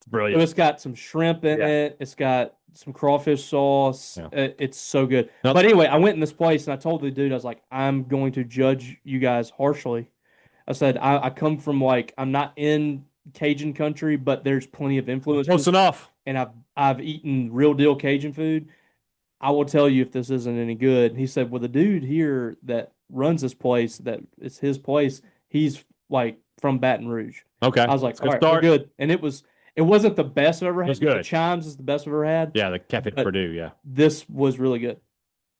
brilliant. It's got some shrimp in Yeah. it. It's got some crawfish sauce. Yeah. It's so good. Nope. But anyway, I went in this place and I told the dude, I was like, I'm going to judge you guys harshly. I said, I come from I'm not in Cajun country, but there's plenty of influence. Close enough. And I've eaten real deal Cajun food. I will tell you if this isn't any good. And he said, well, the dude here that runs this place, that it's his place, he's from Baton Rouge. Okay. I was like, all right, start. we're good. And it wasn't the best I've ever had. It's good. The Chimes is the best I've ever had. Yeah, the Catfish Purdue, yeah. This was really good.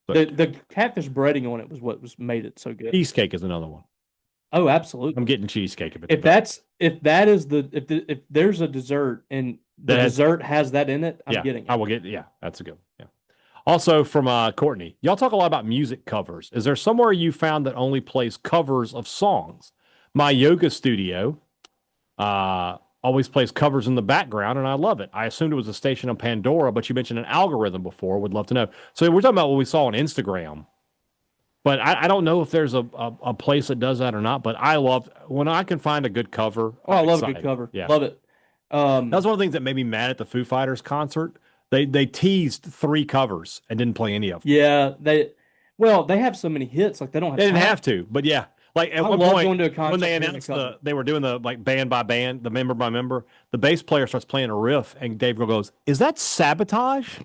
But The catfish breading on it was what made it so good. cheesecake is another one. Oh, absolutely. I'm getting cheesecake If there's a dessert and the dessert has that in it, I'm getting it. I will get. Yeah, that's a good one. Yeah. Also from Courtney, y'all talk a lot about music covers. Is there somewhere you found that only plays covers of songs? My yoga studio always plays covers in the background, and I love it. I assumed it was a station on Pandora, but you mentioned an algorithm before. Would love to know. So we're talking about what we saw on Instagram. But I don't know if there's a place that does that or not. But I love when I can find a good cover. Oh, I love a good cover. Yeah. Love it. That was one of the things that made me mad at the Foo Fighters concert. They teased 3 covers and didn't play any of them. Yeah, they have so many hits. They don't have. They didn't have to, but yeah. At one point going to a concert when they announced they were doing the band by band, the member by member, the bass player starts playing a riff, and Dave Grohl goes, "Is that Sabotage?"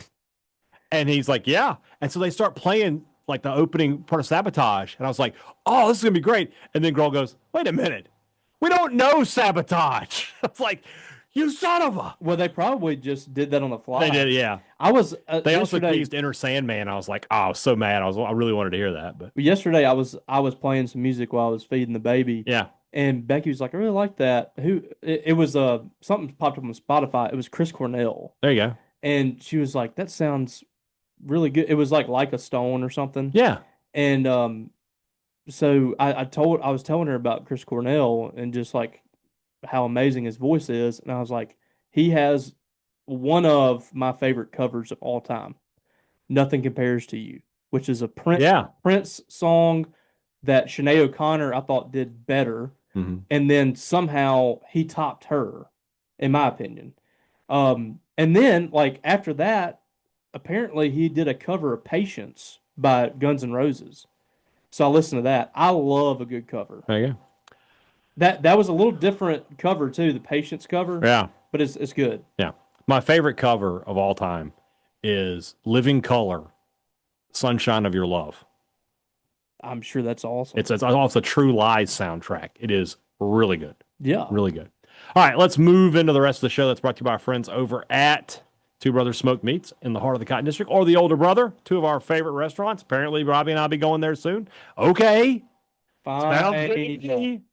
And he's like, "Yeah." And so they start playing the opening part of Sabotage, and I was like, "Oh, this is gonna be great." And then Grohl goes, "Wait a minute, we don't know Sabotage." I was like, "You son of a!" Well, they probably just did that on the fly. They did, yeah. I was. They also teased Enter Sandman. I was like, "Oh, I was so mad." I really wanted to hear that, but yesterday I was playing some music while I was feeding the baby. Yeah. And Becky was like, "I really like that." It was something popped up on Spotify. It was Chris Cornell. There you go. And she was like, "That sounds really good." It was like a Stone or something. Yeah. And so I was telling her about Chris Cornell and just how amazing his voice is, and I was like, he has one of my favorite covers of all time. Nothing Compares to You, which is a Prince song that Sinead O'Connor I thought did better, and then somehow he topped her, in my opinion. And then after that, apparently he did a cover of Patience by Guns N' Roses. So I listened to that. I love a good cover. There you go. That was a little different cover too, the Patience cover. Yeah. But it's good. Yeah. My favorite cover of all time is Living Color, Sunshine of Your Love. I'm sure that's awesome. It's also True Lies soundtrack. It is really good. Yeah. Really good. All right, let's move into the rest of the show. That's brought to you by our friends over at Two Brothers Smoked Meats in the heart of the Cotton District, or the Older Brother, 2 of our favorite restaurants. Apparently, Robbie and I'll be going there soon. Okay. Fine.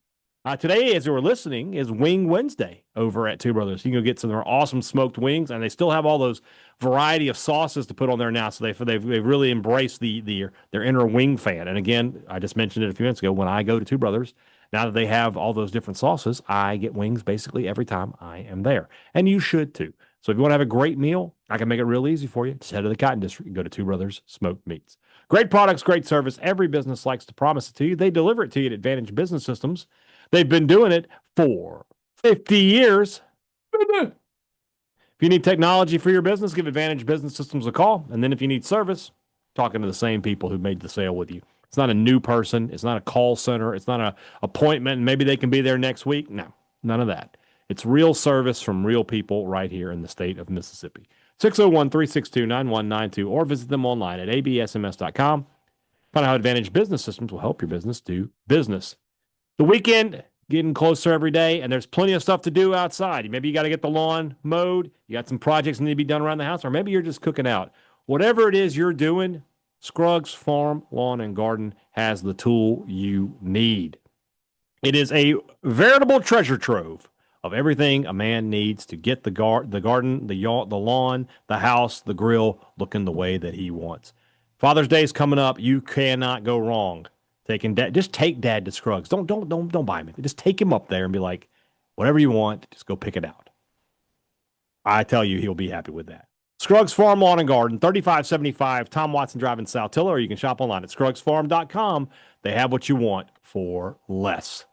Today, as you were listening, is Wing Wednesday over at Two Brothers. You can go get some of their awesome smoked wings, and they still have all those variety of sauces to put on there now. So they've really embraced their inner wing fan. And again, I just mentioned it a few minutes ago. When I go to Two Brothers, now that they have all those different sauces, I get wings basically every time I am there, and you should too. So if you want to have a great meal, I can make it real easy for you. Just head to the Cotton District and go to Two Brothers Smoked Meats. Great products, great service. Every business likes to promise it to you. They deliver it to you at Advantage Business Systems. They've been doing it for 50 years. If you need technology for your business, give Advantage Business Systems a call. And then if you need service, talking to the same people who made the sale with you. It's not a new person. It's not a call center. It's not an appointment. Maybe they can be there next week. No, none of that. It's real service from real people right here in the state of Mississippi. 601-362-9192 or visit them online at absms.com. Find out how Advantage Business Systems will help your business do business. The weekend getting closer every day, and there's plenty of stuff to do outside. Maybe you got to get the lawn mowed. You got some projects that need to be done around the house, or maybe you're just cooking out. Whatever it is you're doing, Scruggs Farm, Lawn, and Garden has the tool you need. It is a veritable treasure trove of everything a man needs to get the garden, the lawn, the house, the grill looking the way that he wants. Father's Day is coming up. You cannot go wrong Taking dad, just take dad to Scruggs. Don't buy him. Just take him up there and be like, whatever you want, just go pick it out. I tell you, he'll be happy with that. Scruggs Farm Lawn and Garden, 3575 Tom Watson Drive in South Tiller, or you can shop online at scruggsfarm.com. They have what you want for less.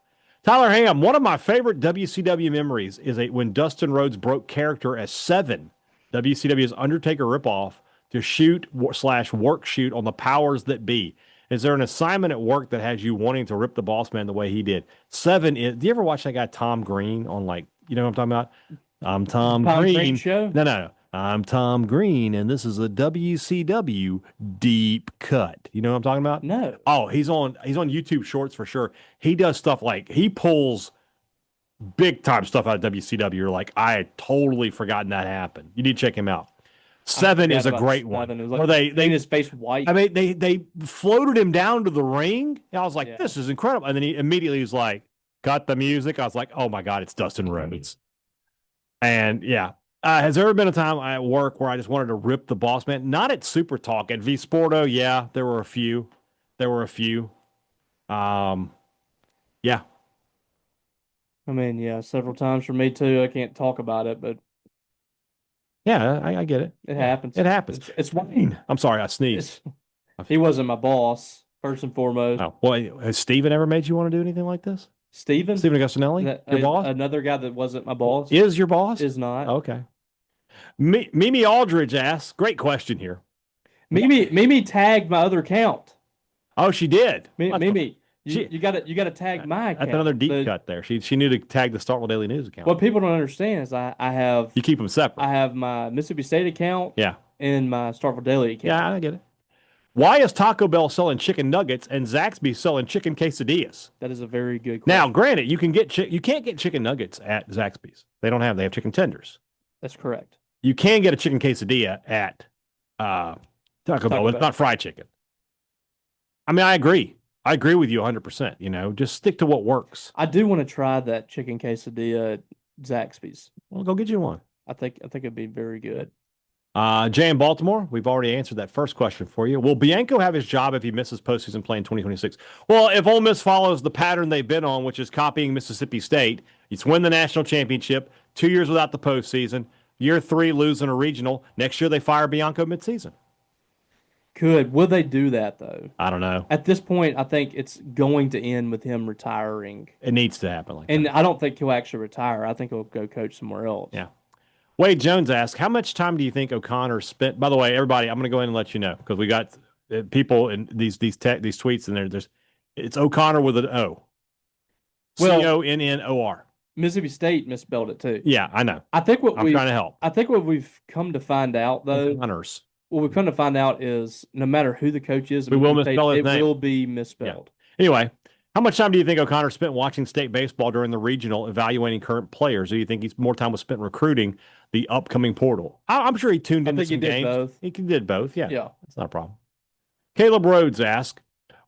Tyler Ham, one of my favorite WCW memories is when Dustin Rhodes broke character as Seven, WCW's Undertaker ripoff, to shoot/work shoot on the powers that be. Is there an assignment at work that has you wanting to rip the boss man the way he did? Seven is. Do you ever watch that guy Tom Green on, like, you know what I'm talking about? I'm Tom Green. Show? No. I'm Tom Green, and this is a WCW deep cut. You know what I'm talking about? No. Oh, he's on YouTube Shorts for sure. He does stuff like he pulls big time stuff out of WCW. You're like, I had totally forgotten that happened. You need to check him out. Seven is a great one. It was like where they his face white. I mean, they floated him down to the ring. And I was like, this is incredible. And then he immediately was like, got the music. I was like, oh my God, it's Dustin Rhodes. And yeah. Has there ever been a time at work where I just wanted to rip the boss man? Not at SuperTalk. At V Sporto, yeah, there were a few. Yeah. I mean, yeah, several times for me too. I can't talk about it, but yeah, I get it. It happens. It happens. It's Wayne. I'm sorry, I sneezed. He wasn't my boss, first and foremost. Oh, well, has Steven ever made you want to do anything like this? Steven Agostinelli, your boss? Another guy that wasn't my boss. Is your boss? Is not. Okay. Mimi Aldridge asks, great question here. Mimi tagged my other account. Oh, she did. Mimi, you got to tag my account. That's another deep cut there. She knew to tag the Starkville Daily News account. What people don't understand is I have you keep them separate. I have my Mississippi State account. Yeah. And my Starkville Daily account. Yeah, I get it. Why is Taco Bell selling chicken nuggets and Zaxby's selling chicken quesadillas? That is a very good question. Now, granted, you can't get chicken nuggets at Zaxby's. They have chicken tenders. That's correct. You can get a chicken quesadilla at Taco Bell. It's not fried chicken. I mean, I agree. I agree with you 100%. You know, just stick to what works. I do want to try that chicken quesadilla at Zaxby's. Well, go get you one. I think it'd be very good. Jay in Baltimore, we've already answered that first question for you. Will Bianco have his job if he misses postseason play in 2026? Well, if Ole Miss follows the pattern they've been on, which is copying Mississippi State, it's win the national championship, 2 years without the postseason, year 3 losing a regional. Next year they fire Bianco midseason. Will they do that though? I don't know. At this point, I think it's going to end with him retiring. It needs to happen like that. And I don't think he'll actually retire. I think he'll go coach somewhere else. Yeah. Wade Jones asks, how much time do you think O'Connor spent? By the way, everybody, I'm going to go ahead and let you know because we got people in these tweets in there. It's O'Connor with an O. Well, Connor. Mississippi State misspelled it too. Yeah, I know. I'm trying to help. I think what we've come to find out though. O'Connors. What we've come to find out is no matter who the coach is, we will misspell his name. It will be misspelled. Yeah. Anyway. How much time do you think O'Connor spent watching state baseball during the regional, evaluating current players? Or do you think more time was spent recruiting the upcoming portal? I'm sure he tuned into some games. Both. He did both. Yeah. Yeah. That's not a problem. Caleb Rhodes asks,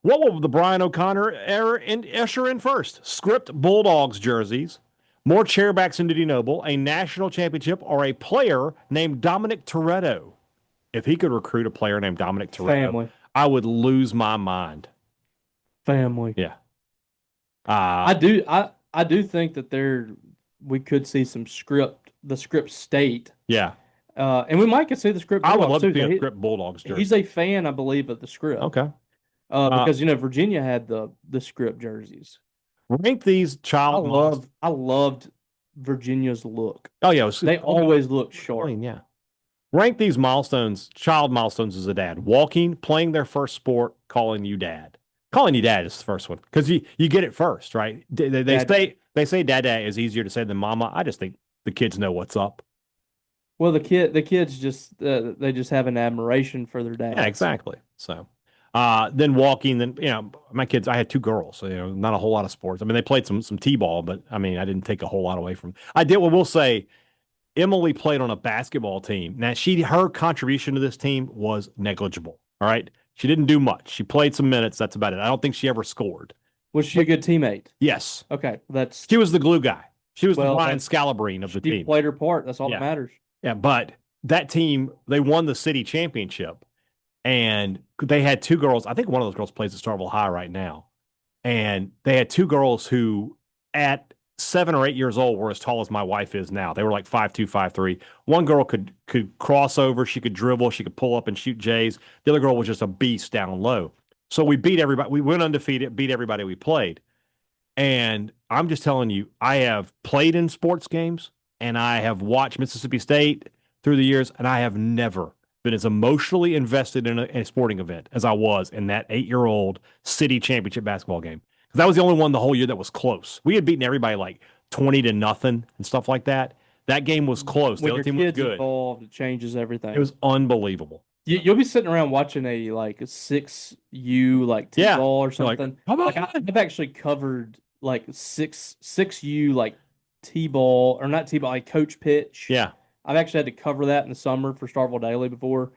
what will the Brian O'Connor era usher in first? Script Bulldogs jerseys, more chairbacks in Duty Noble, a national championship, or a player named Dominic Toretto? If he could recruit a player named Dominic Toretto, I would lose my mind. Family. Yeah. I do think that we could see the script state. Yeah. And we might could see the script Bulldogs. I would love to see a script Bulldogs jersey. He's a fan, I believe, of the script. Okay. Because Virginia had the script jerseys. Rank these child. I loved Virginia's look. Oh yeah, they always looked sharp. Yeah. Rank these child milestones as a dad. Walking, playing their first sport, calling you dad. Calling you dad is the first one because you get it first, right? They say dada is easier to say than mama. I just think the kids know what's up. Well, the kids just they just have an admiration for their dad. Yeah, exactly. So, then walking, then my kids. I had 2 girls, so not a whole lot of sports. I mean, they played some t-ball, but I mean, I didn't take a whole lot away from. I did. Well, we'll say Emily played on a basketball team. Now, her contribution to this team was negligible. All right. She didn't do much. She played some minutes. That's about it. I don't think she ever scored. Was she a good teammate? Yes. Okay. She was the glue guy. She was the Brian Scalabrine of the team. She played her part. That's all that matters. Yeah, but that team, they won the city championship, and they had 2 girls. I think one of those girls plays at Starkville High right now. and they had two girls who at 7 or 8 years old were as tall as my wife is now. They were like 5'2", 5'3". One girl could cross over, she could dribble, she could pull up and shoot Jays. The other girl was just a beast down low. So we beat everybody. We went undefeated, beat everybody we played. And I'm just telling you, I have played in sports games and I have watched Mississippi State through the years, and I have never been as emotionally invested in a sporting event as I was in that 8-year-old city championship basketball game. Because that was the only one the whole year that was close. We had beaten everybody like 20-0 and stuff like that. That game was close. When The other your team was kids good. involved, it changes everything. It was unbelievable. You'll be sitting around watching a 6U like Yeah. T-ball or You're like, something. come on. Like I've actually covered like 6U like T-ball or not T-ball, like coach pitch. Yeah. I've actually had to cover that in the summer for Starkville Daily before.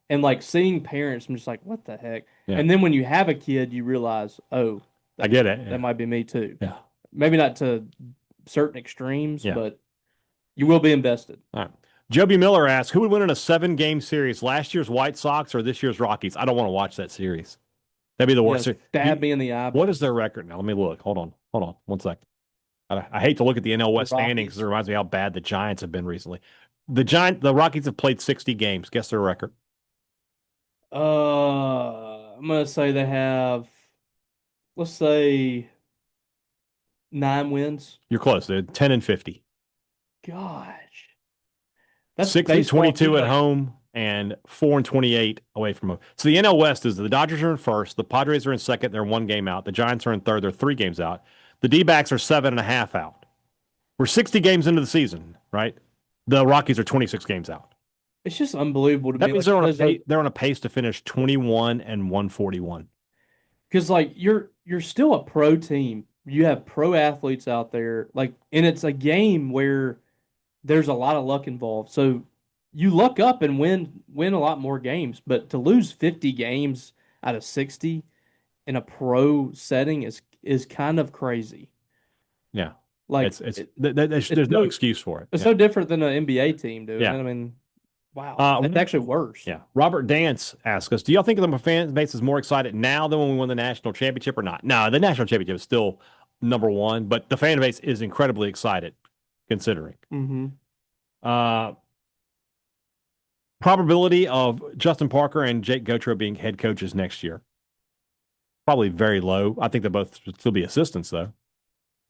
And like seeing parents, I'm just like, what the heck? Yeah. And then when you have a kid, you realize, oh, I get it. that might be me too. Yeah. Maybe not to certain extremes, Yeah. but you will be invested. All right. Joby Miller asks, who would win in a 7-game series, last year's White Sox or this year's Rockies? I don't want to watch that series. That'd be the worst. Yeah, stab me in the eye. What is their record now? Let me look. Hold on. 1 second. I hate to look at the NL West standings because it reminds me how bad the Giants have been recently. The Rockies have played 60 games. Guess their record. I'm gonna say they have, let's say, 9 wins. You're close. They're 10-50. Gosh, that's 60-22 at home and 4-28 away from home. So the NL West is the Dodgers are in first, the Padres are in second, they're 1 game out. The Giants are in third, they're 3 games out. The D-backs are 7.5 out. We're 60 games into the season, right? The Rockies are 26 games out. It's just unbelievable to That me. means they're on a pace to finish 21-141. Because like you're still a pro team. You have pro athletes out there, like, and it's a game where there's a lot of luck involved. So you luck up and win a lot more games, but to lose 50 games out of 60 in a pro setting is kind of crazy. Yeah. Like there's no excuse for it. It's no different than an NBA team, dude. Yeah. I mean, wow, it's actually worse. Yeah. Robert Dance asks us, do y'all think the fan base is more excited now than when we won the national championship or not? No, the national championship is still number one, but the fan base is incredibly excited considering. Mm-hmm. Probability of Justin Parker and Jake Gautreaux being head coaches next year? Probably very low. I think they both should still be assistants, though.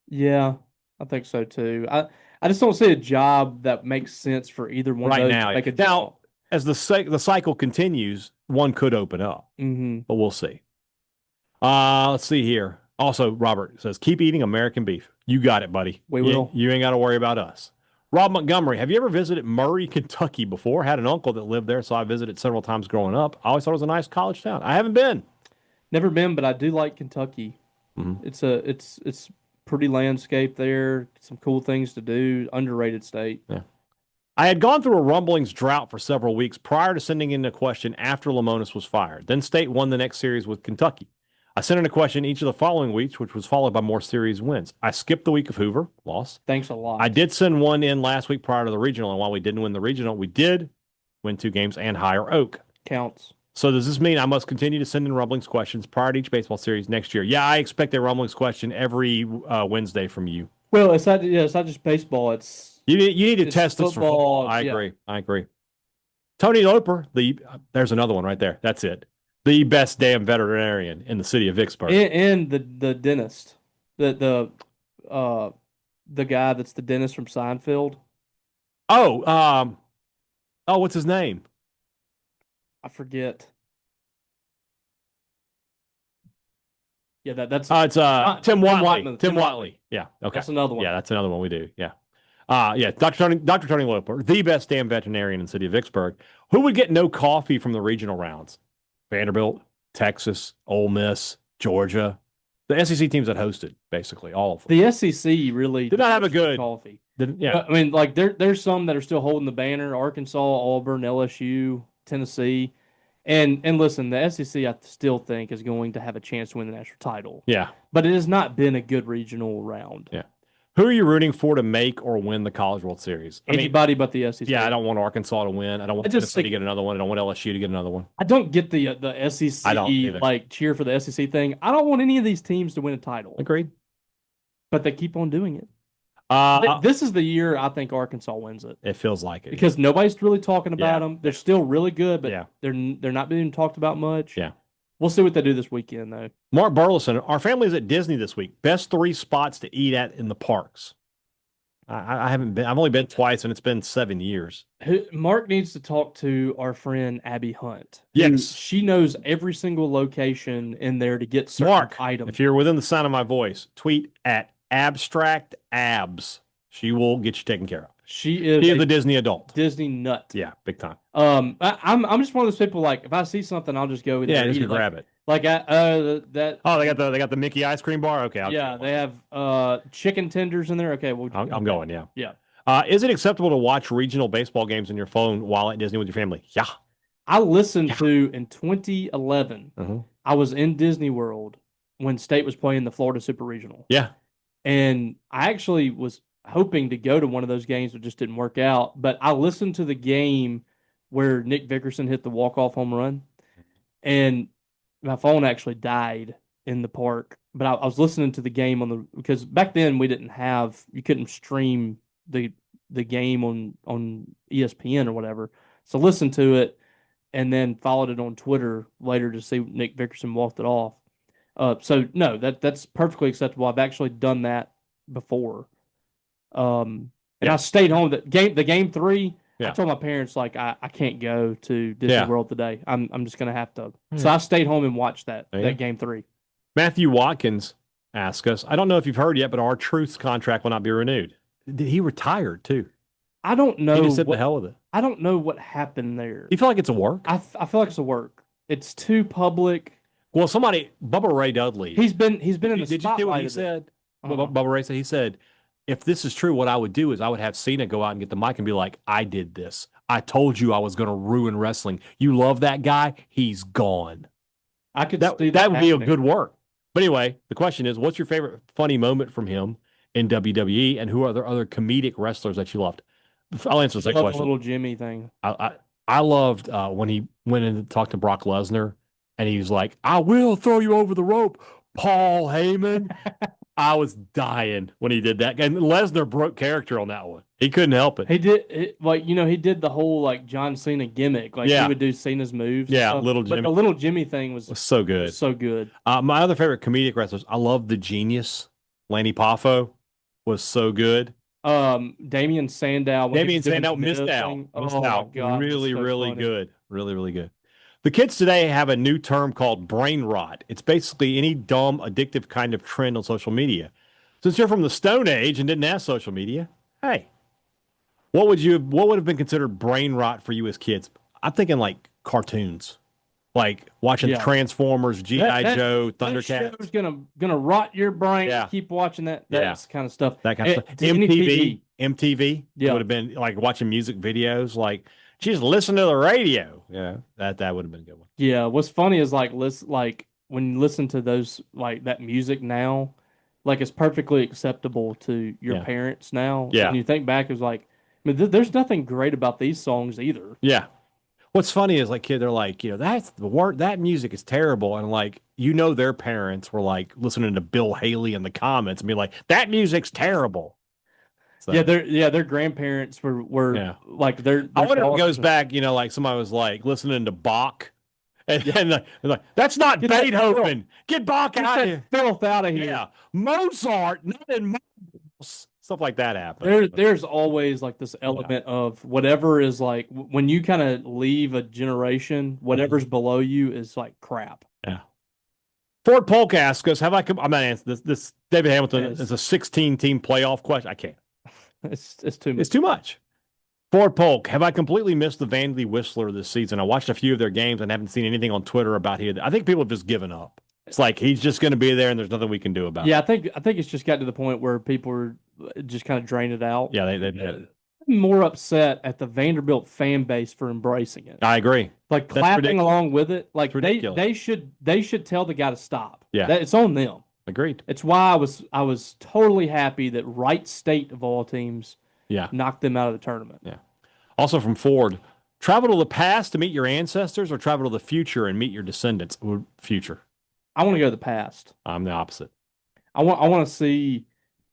Yeah, I think so too. I just don't see a job that makes sense for either one right of those now. to make a Now, jump. as the cycle continues, one could open up, but we'll see. Let's see here. Also, Robert says, keep eating American beef. You got it, buddy. We will. You ain't got to worry about us. Rob Montgomery, have you ever visited Murray, Kentucky before? Had an uncle that lived there, so I visited several times growing up. I always thought it was a nice college town. I haven't been. Never been, but I do like Kentucky. Mm-hmm. It's pretty landscape there. Some cool things to do. Underrated state. Yeah. I had gone through a Rumblings drought for several weeks prior to sending in a question after Lamonis was fired. Then State won the next series with Kentucky. I sent in a question each of the following weeks, which was followed by more series wins. I skipped the week of Hoover, loss. Thanks a lot. I did send one in last week prior to the regional, and while we didn't win the regional, we did win 2 games and hire Oak. Counts. So does this mean I must continue to send in Rumblings questions prior to each baseball series next year? Yeah, I expect a Rumblings question every Wednesday from you. Well, it's not just baseball. You need to test this for football. football. I agree. Tony Loper, there's another one right there. That's it. The best damn veterinarian in the city of Vicksburg. And the dentist. The guy that's the dentist from Seinfeld. What's his name? I forget. Yeah, that's it's Tim Watley. Tim Watley. Yeah, okay. That's another one. Yeah, that's another one we do. Yeah. Dr. Tony Loper, the best damn veterinarian in the city of Vicksburg. Who would get no coffee from the regional rounds? Vanderbilt, Texas, Ole Miss, Georgia. The SEC teams that hosted, basically, all of them. The SEC really did not have a good coffee. Yeah. I mean, like there's some that are still holding the banner: Arkansas, Auburn, LSU, Tennessee. And listen, the SEC I still think is going to have a chance to win the national title. Yeah. But it has not been a good regional round. Yeah. Who are you rooting for to make or win the College World Series? Anybody but the SEC. Yeah, I don't want Arkansas to win. I don't want Tennessee to get another one. I don't want LSU to get another one. I don't get the SEC I don't either. like cheer for the SEC thing. I don't want any of these teams to win a title. Agreed. But they keep on doing it. This is the year I think Arkansas wins it. It feels like it. Because nobody's really talking about them. They're still really good, but Yeah. they're not being talked about much. Yeah. We'll see what they do this weekend, though. Mark Burleson, our family's at Disney this week. Best 3 spots to eat at in the parks. I haven't been. I've only been twice, and it's been 7 years. Mark needs to talk to our friend Abby Hunt. Yes. She knows every single location in there to get certain Mark, items. if you're within the sound of my voice, tweet at Abstract Abs. She will get you taken care of. She is a Disney adult. Disney nut. Yeah, big time. I'm just one of those people, like, if I see something, I'll just go there. Yeah, just grab it. Like that. Oh, they got the Mickey ice cream bar. Okay. They have chicken tenders in there. Okay, well, I'm going. Yeah. Yeah. Is it acceptable to watch regional baseball games on your phone while at Disney with your family? Yeah. I listened to in 2011. Mm-hmm. I was in Disney World when State was playing the Florida Super Regional. Yeah. And I actually was hoping to go to one of those games, but just didn't work out. But I listened to the game where Nick Vickerson hit the walk-off home run, and my phone actually died in the park. But I was listening to the game because back then you couldn't stream the game on ESPN or whatever. So listened to it and then followed it on Twitter later to see Nick Vickerson walked it off. So no, that's perfectly acceptable. I've actually done that before. I stayed home. The game 3. Yeah. I told my parents, like, I can't go to Disney World today. I'm just gonna have to. So I stayed home and watched that game 3. Matthew Watkins asked us, I don't know if you've heard yet, but our Truth's contract will not be renewed. He retired too. I don't know. He just said the hell with it. I don't know what happened there. You feel like it's a work? I feel like it's a work. It's too public. Well, Bubba Ray Dudley. He's been in the spotlight. Did you hear what he said? Bubba Ray said, he said, if this is true, what I would do is I would have Cena go out and get the mic and be like, I did this. I told you I was going to ruin wrestling. You love that guy? He's gone. I could that would be a good work. But anyway, the question is, what's your favorite funny moment from him in WWE, and who are the other comedic wrestlers that you loved? I'll answer the second question. The little Jimmy thing. I loved when he went in to talk to Brock Lesnar, and he was like, I will throw you over the rope, Paul Heyman. I was dying when he did that. And Lesnar broke character on that one. He couldn't help it. He did he did the whole like John Cena gimmick. Like he would do Cena's moves. Yeah, little Jimmy. But the little Jimmy thing was so good. So good. My other favorite comedic wrestlers, I love the Genius. Lanny Poffo was so good. Damian Sandow. Missed out. Oh my God, really, so really funny. good. Really, really good. The kids today have a new term called brain rot. It's basically any dumb, addictive kind of trend on social media. Since you're from the Stone Age and didn't have social media, hey, what would have been considered brain rot for you as kids? I'm thinking like cartoons, like watching Transformers, G.I. Joe, Thundercats. That show's gonna rot your brain. Yeah. Keep watching that kind of stuff. That kind of stuff. MTV. Yeah. Would have been like watching music videos, like just listen to the radio. Yeah, that would have been a good one. Yeah, what's funny is like when you listen to those like that music now, like it's perfectly acceptable to your parents now. Yeah. When you think back, it was like, I mean, there's nothing great about these songs either. Yeah. What's funny is like they're like, that's the word, that music is terrible, and like their parents were like listening to Bill Haley in the comments and be like, that music's terrible. So, their grandparents were like they're I wonder if it goes back, like somebody was like listening to Bach, and they're like, that's not Beethoven. Get Bach out of here. Filth out of here. Yeah, Mozart, not in Mozart. Stuff like that happens. There's always like this element of whatever is like when you kind of leave a generation, whatever's below you is like crap. Yeah. Ford Polk asks us, I'm not answering this. David Hamilton is a 16-team playoff question. I can't. It's too much. It's too much. Ford Polk, have I completely missed the Vandy Whistler this season? I watched a few of their games and haven't seen anything on Twitter about him. I think people have just given up. It's like he's just going to be there and there's nothing we can do about it. Yeah, I think it's just got to the point where people are just kind of drain it out. Yeah, they did. I'm more upset at the Vanderbilt fan base for embracing it. I agree. Like clapping along with it. Like they should tell the guy to stop. Yeah. It's on them. Agreed. It's why I was totally happy that Wright State of all teams Yeah. knocked them out of the tournament. Yeah. Also from Ford, travel to the past to meet your ancestors or travel to the future and meet your descendants? Future. I want to go to the past. I'm the opposite. I want to see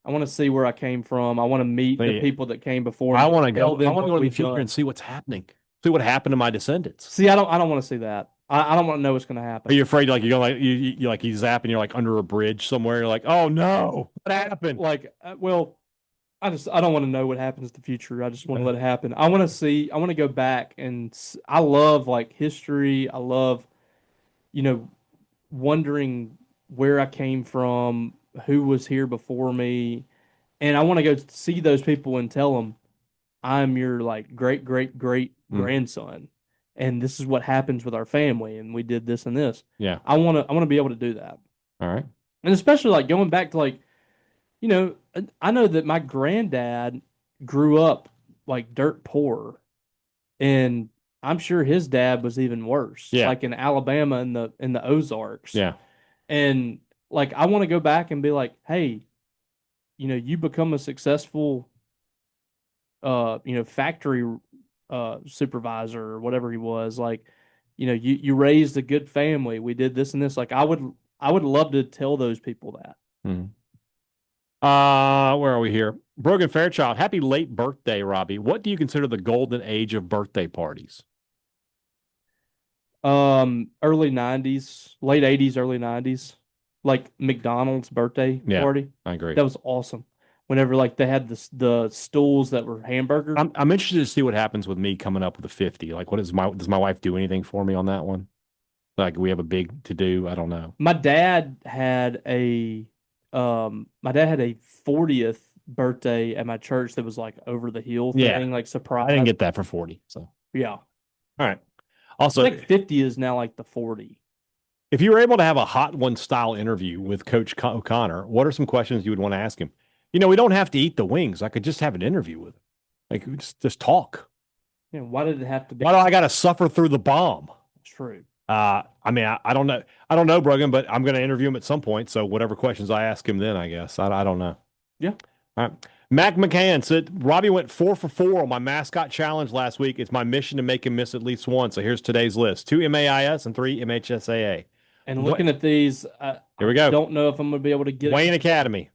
where I came from. I want to meet the people that came before me. I want to Tell go. I them want to what go to the we've future done. and see what's happening. See what happened to my descendants. See, I don't want to see that. I don't want to know what's going to happen. Are you afraid like you're going like you like you zap and you're like under a bridge somewhere? You're like, oh no, what happened? Like, well, I don't want to know what happens in the future. I just want to let it happen. I want to see. I want to go back and I love like history. I love, you know, wondering where I came from, who was here before me, and I want to go see those people and tell them I'm your like great great great grandson, and this is what happens with our family, and we did this and this. Yeah. I want to be able to do that, All right. and especially like going back to like, you know, I know that my granddad grew up like dirt poor, and I'm sure his dad was even worse, Yeah. like in Alabama in the Ozarks. Yeah. And like I want to go back and be like, hey, you know, you become a successful you know, factory supervisor or whatever he was. Like, you know, you raised a good family. We did this and this. Like I would love to tell those people that. Where are we here? Brogan Fairchild, happy late birthday, Robbie. What do you consider the golden age of birthday parties? Early 90s, late 80s, early 90s. Like McDonald's birthday party. I agree. That was awesome. Whenever like they had the stools that were hamburgers. I'm interested to see what happens with me coming up with a 50. Like, does my wife do anything for me on that one? Like, we have a big to do. I don't know. My dad had a 40th birthday at my church that was like over the hill thing, like surprise. I didn't get that for 40. So yeah. All right. Also, I think 50 is now like the 40. If you were able to have a Hot One style interview with Coach O'Connor, what are some questions you would want to ask him? You know, we don't have to eat the wings. I could just have an interview with him. Like, just talk. Yeah, why did it have to be? Why do I got to suffer through the bomb? True. I mean, I don't know. I don't know, Brogan, but I'm going to interview him at some point. So whatever questions I ask him then, I guess. I don't know. Yeah. All right. Mac McCann said, Robbie went 4 for 4 on my mascot challenge last week. It's my mission to make him miss at least one. So here's today's list: 2 MAIS and 3 MHSAA. And looking at these, here we go. I don't know if I'm going to be able to get Wayne Academy.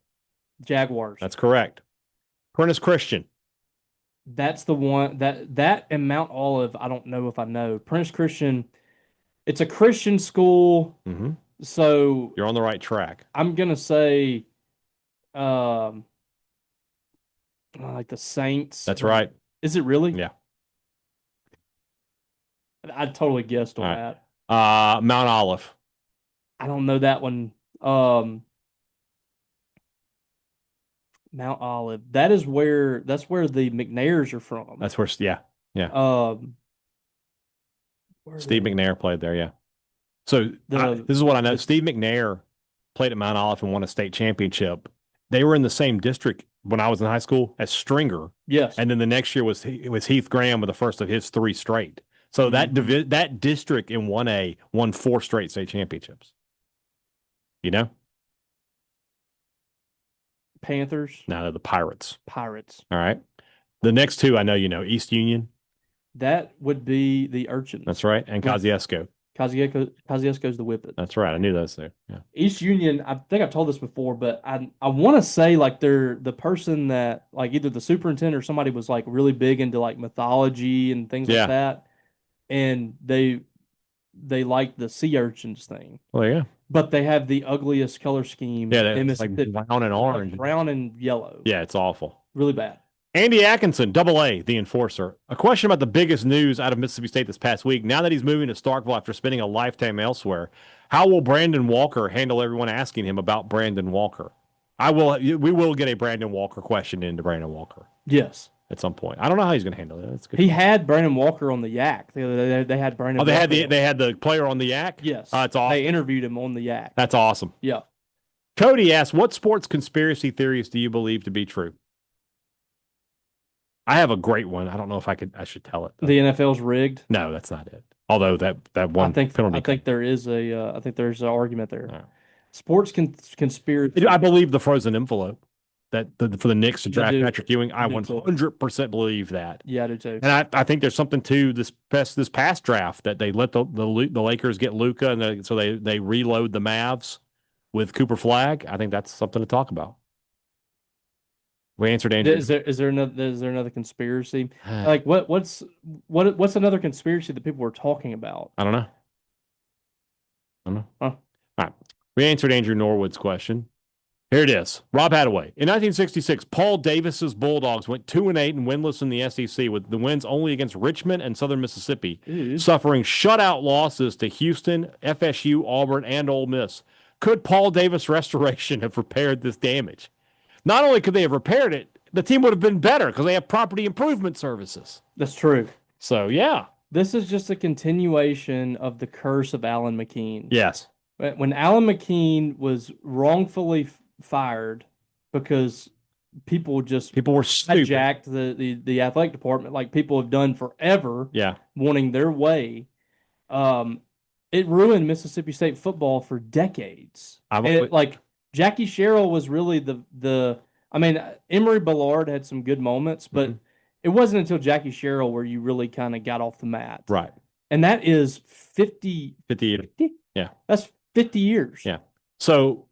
Jaguars. That's correct. Prentice Christian. That's the one that and Mount Olive. I don't know if I know Prentice Christian. It's a Christian school, so you're on the right track. I'm gonna say, like the Saints. That's right. Is it really? Yeah. I totally guessed on that. Mount Olive. I don't know that one. Mount Olive. That's where the McNairs are from. That's where, yeah. Steve McNair played there, yeah. So this is what I know. Steve McNair played at Mount Olive and won a state championship. They were in the same district when I was in high school as Stringer. Yes. And then the next year was Heath Graham with the first of his 3 straight. So that district in 1A won 4 straight state championships. You know? Panthers? No, they're the Pirates. Pirates. All right. The next 2 I know you know. East Union. That would be the Urchins. That's right. And Kosciuszko. Kosciuszko's the Whippets. That's right. I knew those there. Yeah. East Union, I think I've told this before, but I want to say like they're the person that like either the superintendent or somebody was like really big into like mythology and things like that. And they like the sea urchins thing. Well, yeah. But they have the ugliest color scheme. Yeah, it's like brown and orange. Like brown and yellow. Yeah, it's awful. Really bad. Andy Atkinson, AA, the enforcer. A question about the biggest news out of Mississippi State this past week. Now that he's moving to Starkville after spending a lifetime elsewhere, how will Brandon Walker handle everyone asking him about Brandon Walker? We will get a Brandon Walker question into Brandon Walker. Yes. At some point. I don't know how he's going to handle it. That's good. He had Brandon Walker on the Yak. They had Brandon. Oh, they had the player on the Yak? Yes. That's awesome. They interviewed him on the Yak. That's awesome. Yeah. Cody asks, what sports conspiracy theories do you believe to be true? I have a great one. I don't know if I should tell it, though. The NFL's rigged? No, that's not it. Although that one penalty. I think there's an argument there. sports conspiracy. I believe the frozen envelope for the Knicks to draft do. Patrick Ewing. I do too. 100% believe that. Yeah, I do too. And I think there's something to this past draft that they let the Lakers get Luka, and so they reload the Mavs with Cooper Flagg. I think that's something to talk about. We answered Andrew. Is there another conspiracy? Like what's another conspiracy that people were talking about? I don't know. Huh. All right. We answered Andrew Norwood's question. Here it is. Rob Hadaway. In 1966, Paul Davis's Bulldogs went 2-8 and winless in the SEC, with the wins only against Richmond and Southern Mississippi, suffering shutout losses to Houston, FSU, Auburn, and Ole Miss. Could Paul Davis restoration have repaired this damage? Not only could they have repaired it, the team would have been better because they have property improvement services. That's true. So, yeah. This is just a continuation of the curse of Alan McKean. Yes. When Alan McKean was wrongfully fired because people were stupid. Hijacked the athletic department like people have done forever. Yeah. Wanting their way. It ruined Mississippi State football for decades. Like Jackie Sherrill was really Emory Bellard had some good moments, but it wasn't until Jackie Sherrill where you really kind of got off the mat. Right. And that is 50 years. Yeah. That's 50 years. Yeah. So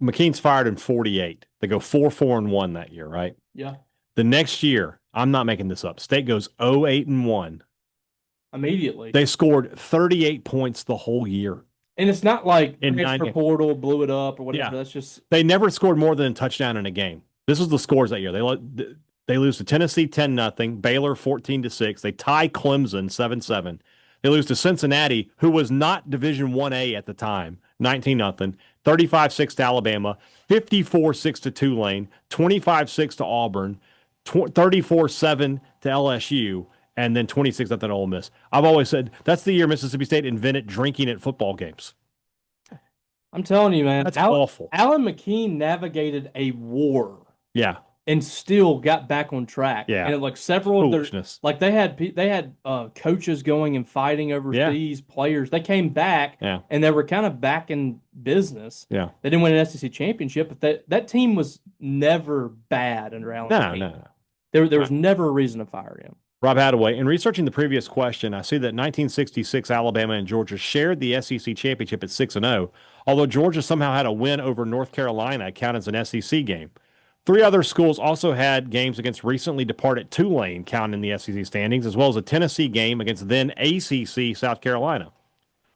McKean's fired in 48. They go 4-4-1 that year, right? Yeah. The next year, I'm not making this up. State goes 0-8-1. Immediately. They scored 38 points the whole year. And it's not like in transfer portal blew it up or whatever. Yeah. That's just they never scored more than a touchdown in a game. This was the scores that year. They lose to Tennessee 10-0, Baylor 14-6. They tie Clemson 7-7. They lose to Cincinnati, who was not Division 1A at the time, 19-0, 35-6 to Alabama, 54-6 to Tulane, 25-6 to Auburn, 34-7 to LSU, and then 26 to Ole Miss. I've always said that's the year Mississippi State invented drinking at football games. I'm telling you, man. That's awful. Alan McKean navigated a war. Yeah. And still got back on track. Yeah. And like several of their, like they had coaches going and fighting overseas, players. They came back and they were kind of back in business. Yeah. They didn't win an SEC championship, but that team was never bad under Alan McKean. No. There was never a reason to fire him. Rob Hadaway, in researching the previous question, I see that 1966 Alabama and Georgia shared the SEC championship at 6-0, although Georgia somehow had a win over North Carolina counted as an SEC game. 3 other schools also had games against recently departed Tulane counted in the SEC standings, as well as a Tennessee game against then ACC South Carolina.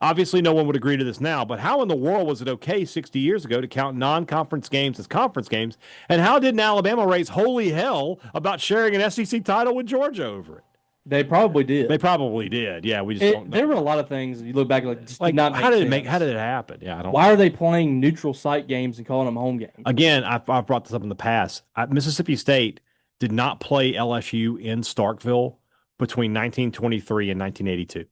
Obviously, no one would agree to this now, but how in the world was it okay 60 years ago to count non-conference games as conference games? And how didn't Alabama raise holy hell about sharing an SEC title with Georgia over it? They probably did. They probably did. Yeah, we just don't know. There were a lot of things you look back like not how did it happen? Yeah, I don't. Why are they playing neutral site games and calling them home games? Again, I've brought this up in the past. Mississippi State did not play LSU in Starkville between 1923 and 1982.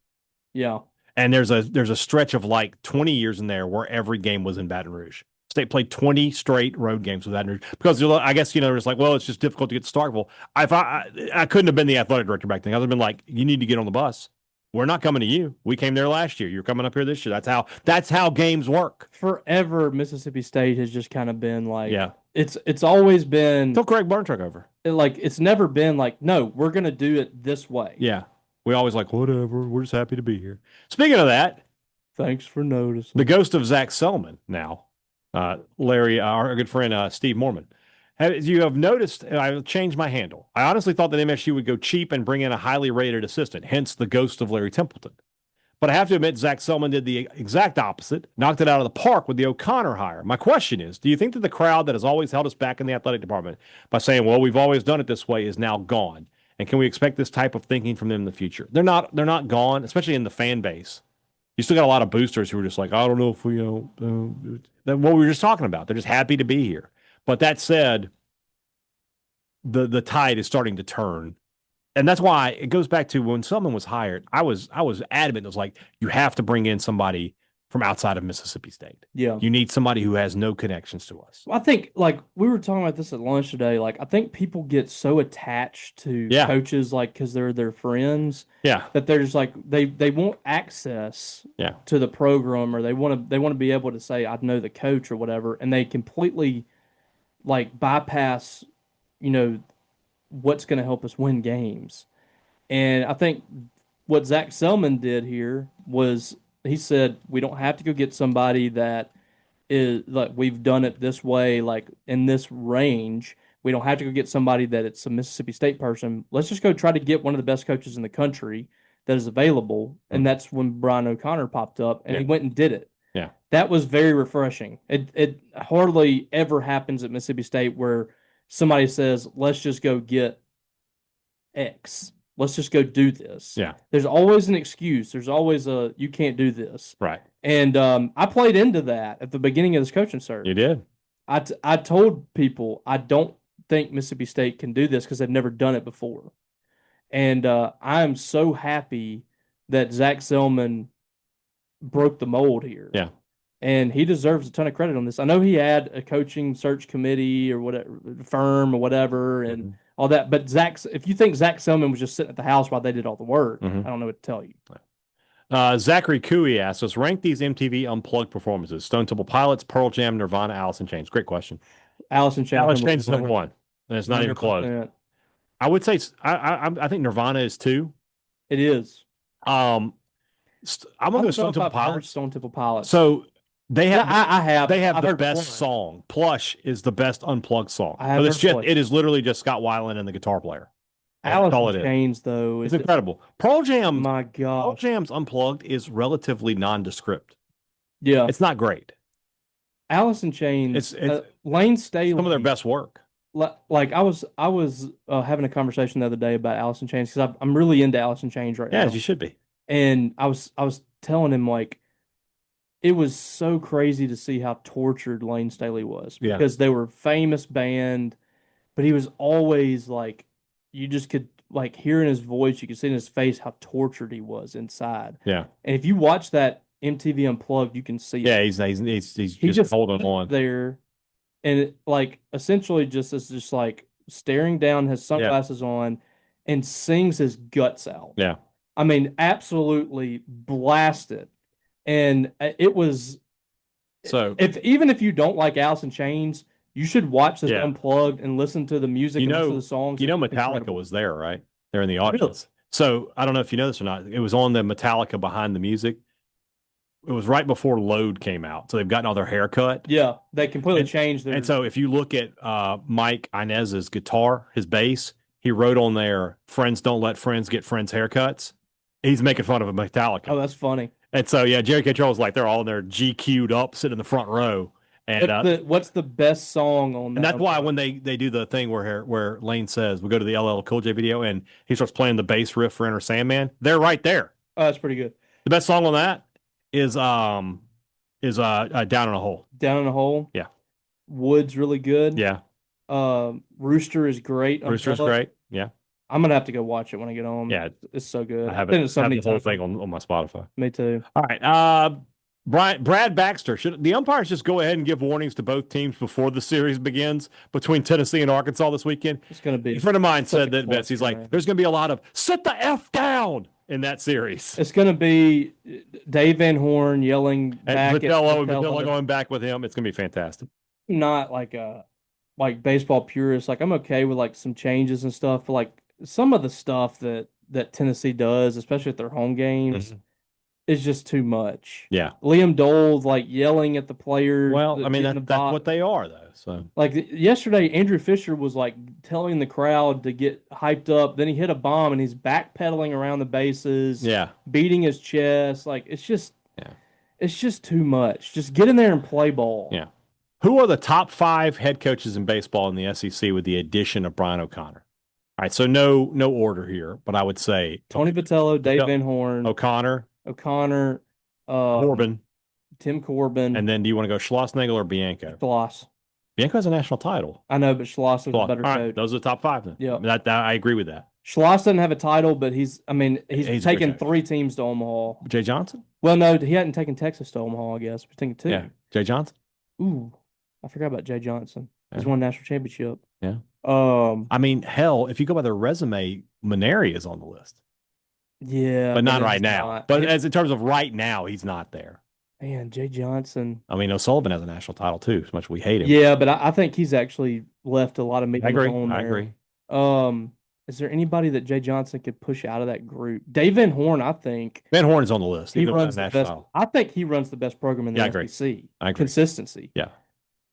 Yeah. And there's a stretch of like 20 years in there where every game was in Baton Rouge. State played 20 straight road games with Baton Rouge because I guess it's like, well, it's just difficult to get to Starkville. I couldn't have been the athletic director back then. I would have been like, you need to get on the bus. We're not coming to you. We came there last year. You're coming up here this year. That's how games work. Forever, Mississippi State has just kind of been like, it's always been until Craig Burn took over. Like it's never been like, no, we're gonna do it this way. Yeah. We always like, whatever, we're just happy to be here. Speaking of that, thanks for noticing. The ghost of Zach Selman now, Larry, our good friend Steve Mormon. As you have noticed, I changed my handle. I honestly thought that MSU would go cheap and bring in a highly rated assistant, hence the ghost of Larry Templeton. But I have to admit, Zach Selman did the exact opposite, knocked it out of the park with the O'Connor hire. My question is, do you think that the crowd that has always held us back in the athletic department by saying, well, we've always done it this way is now gone? And can we expect this type of thinking from them in the future? They're not gone, especially in the fan base. You still got a lot of boosters who are just like, I don't know if we, what we were just talking about. They're just happy to be here. But that said, the tide is starting to turn. And that's why it goes back to when someone was hired, I was adamant. It was like, you have to bring in somebody from outside of Mississippi State. Yeah. You need somebody who has no connections to us. I think, like, we were talking about this at lunch today. Like, I think people get so attached to coaches, like, because they're their friends, that they're just like they want access to the program, or they want to be able to say I know the coach or whatever, and they completely like bypass, what's going to help us win games. And I think what Zach Selman did here was he said we don't have to go get somebody that is like we've done it this way, like in this range. We don't have to go get somebody that it's a Mississippi State person. Let's just go try to get one of the best coaches in the country that is available. And that's when Brian O'Connor popped up, and he went and did it. Yeah. That was very refreshing. It hardly ever happens at Mississippi State where somebody says, let's just go get X. Let's just go do this. Yeah. There's always an excuse. There's always you can't do this. Right. And I played into that at the beginning of this coaching search. You did. I told people I don't think Mississippi State can do this because they've never done it before. And I am so happy that Zach Selman broke the mold here. Yeah. And he deserves a ton of credit on this. I know he had a coaching search committee or whatever, firm or whatever, and all that. But if you think Zach Selman was just sitting at the house while they did all the work, I don't know what to tell you. Zachary Cooey asks us, rank these MTV Unplugged performances: Stone Temple Pilots, Pearl Jam, Nirvana, Alice in Chains. Great question. Alice in Chains. Alice in Chains is number one. And it's not even close. I would say I think Nirvana is 2. It is. I'm gonna go Stone Temple Pilots. Stone Temple Pilots. So they have. They have I've the heard best song. Plush is the best unplugged song. But it is literally just Scott Weiland and the guitar player. Alice in Chains, though, it's incredible. Pearl Jam. My God. Pearl Jam's Unplugged is relatively nondescript. Yeah, it's not great. Alice in Chains. It's Lane Staley. Some of their best work. Like I was having a conversation the other day about Alice in Chains because I'm really into Alice in Chains right now. Yeah, you should be. And I was telling him, like, it was so crazy to see how tortured Lane Staley was because they were a famous band, but he was always like, you just could like hear in his voice, you could see in his face how tortured he was inside. Yeah. And if you watch that MTV Unplugged, you can see. Yeah, he's just holding on there, and it, like essentially just like staring down, his sunglasses on, and sings his guts out. Yeah. I mean, absolutely blasted. And it was even if you don't like Alice in Chains, you should watch this Unplugged and listen to the music and listen to the songs. Metallica was there, right? They're in the audience. Really? So I don't know if you know this or not. It was on the Metallica Behind the Music. It was right before Load came out. So they've gotten all their hair cut. Yeah, they completely changed their... And so if you look at Mike Inez's guitar, his bass, he wrote on there, "Friends don't let friends get friends' haircuts." He's making fun of a Metallica. Oh, that's funny. And so, Jerry K. Charles, like, they're all in there GQ'd up, sitting in the front row. And what's the best song on that? And that's why when they do the thing where Lane says, we go to the LL Cool J video, and he starts playing the bass riff for Enter Sandman, they're right there. Oh, that's pretty good. The best song on that is Down in a Hole. Down in a Hole? Yeah. Wood's really good. Yeah. Rooster is great. Rooster's great. Yeah. I'm gonna have to go watch it when I get home. Yeah, it's so good. I have the whole thing on my Spotify. Me too. All right, Brad Baxter. Should the umpires just go ahead and give warnings to both teams before the series begins between Tennessee and Arkansas this weekend? It's gonna be. A friend of mine said that Betsy's like, there's gonna be a lot of sit the F down in that series. It's gonna be Dave Van Horn yelling back at Vitello going back with him. It's gonna be fantastic. Not like baseball purists. Like, I'm okay with like some changes and stuff, but like some of the stuff that Tennessee does, especially at their home games, is just too much. Yeah. Liam Dole's like yelling at the players. Well, I mean, that's what they are, though. So, like yesterday, Andrew Fisher was like telling the crowd to get hyped up. Then he hit a bomb and he's backpedaling around the bases. Yeah. Beating his chest. Like, it's just too much. Just get in there and play ball. Yeah. Who are the top 5 head coaches in baseball in the SEC with the addition of Brian O'Connor? All right, so no order here, but I would say Tony Vitello, Dave Van Horn, O'Connor, Corbin, Tim Corbin, and then do you want to go Schlossnagle or Bianco? Schloss. Bianco has a national title. I know, but Schloss is a better coach. Right, those are the top 5 then. Yeah, I agree with that. Schloss doesn't have a title, but he's taken 3 teams to Omaha. Jay Johnson? Well, no, he hadn't taken Texas to Omaha, I guess. We're thinking two. Yeah. Jay Johnson? Ooh, I forgot about Jay Johnson. He's Yeah. won a national championship. Yeah. Um, I mean, hell, if you go by their resume, Maneri is on the list. yeah, But not it's right now. not. But as in terms of right now, he's not there. Man, Jay Johnson. I mean, O'Sullivan has a national title too, as much as we hate him. Yeah, but I think he's actually left a lot of meat I on the agree. bone I there. agree. Is there anybody that Jay Johnson could push out of that group? Dave Van Horn, I think Van Horn is on the list. he Even runs with a the national best. title. I think he runs the best program in the Yeah, I agree. SEC. I agree. Consistency. Yeah.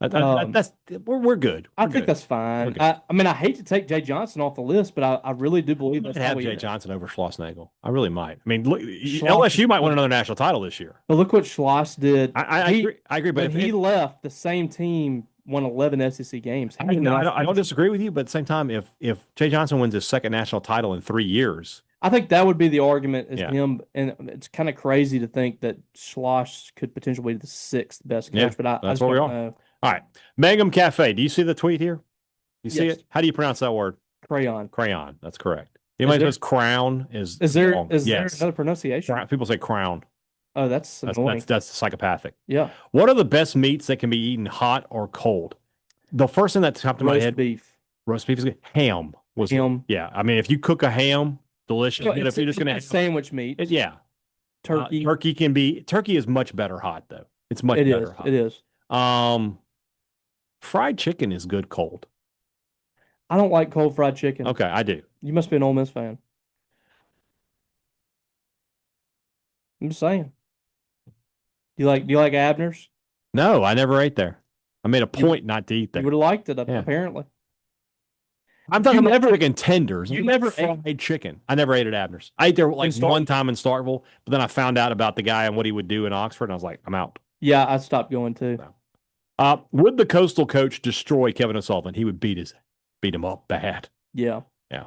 We're good. I We're think good. that's fine. I mean, I hate to take Jay Johnson off the list, but I really do believe I that's might how have we Jay Johnson over Schlossnagle. I really might. I mean, look, Schloss- LSU might win another national title this year. But look what Schloss did. I agree. I agree. But he left, the same team won 11 SEC games. I don't disagree with you, but at the same time, if Jay Johnson wins his second national title in 3 years, I think that would be the argument is Yeah. him, and it's kind of crazy to think that Schloss could potentially be the sixth best coach, Yeah, but I that's just where we don't are. know. all right. Mangum Cafe. Do you see the tweet here? You see Yes. it? How do you pronounce that word? Crayon. Crayon. That's correct. Anybody there- says crown is Is wrong. there Yes. another pronunciation? People say crown. Oh, that's That's, annoying. that's psychopathic. Yeah. What are the best meats that can be eaten hot or cold? The first thing that popped in my Roast head, beef. roast beef is good. Ham was Ham. Yeah, I mean, if you cook a ham, delicious. Well, But if you're just it's gonna a have sandwich meat. yeah, Turkey. turkey is much better hot though. It's much It better is. hot. It is. Fried chicken is good cold. I don't like cold fried chicken. Okay, I do. You must be an Ole Miss fan. I'm just saying. Do you like Abner's? No, I never ate there. I made a You- point not to eat You there. would have liked it, Yeah. apparently. I'm talking you about never- chicken tenders. you I'm never talking fried chicken. I never ate at Abner's. I ate there like Starkville? one time in Starkville, but then I found out about the guy and what he would do in Oxford, and I was like, I'm out. Yeah, I stopped going too. Would the Coastal coach destroy Kevin O'Sullivan? He would beat him up bad. Yeah. Yeah.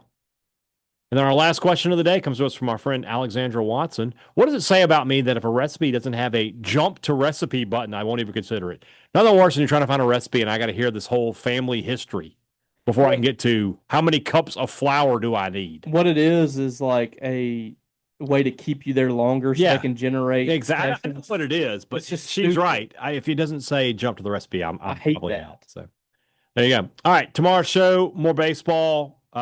And then our last question of the day comes to us from our friend Alexandra Watson. What does it say about me that if a recipe doesn't have a jump to recipe button, I won't even consider it? Nothing worse than you're trying to find a recipe and I got to hear this whole family history before I can get to how many cups of flour do I need? What it is like a way to keep you there longer so Yeah. they can generate Exactly. I know sessions. what it is, but It's just she's stupid. right. If it doesn't say jump to the recipe, I'm I hate probably that. out. So there you go. All right, tomorrow's show, more baseball. We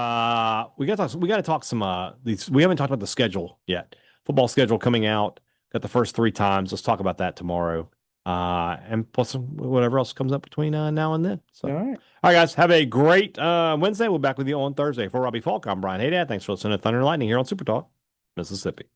got to talk some these. We haven't talked about the schedule yet. Football schedule coming out. Got the first 3 times. Let's talk about that tomorrow. And plus whatever else comes up between now and then. So, All right. all right, guys, have a great Wednesday. We'll be back with you on Thursday. For Robbie Falk, I'm Brian Haydad. Thanks for listening to Thunder and Lightning here on Super Talk, Mississippi.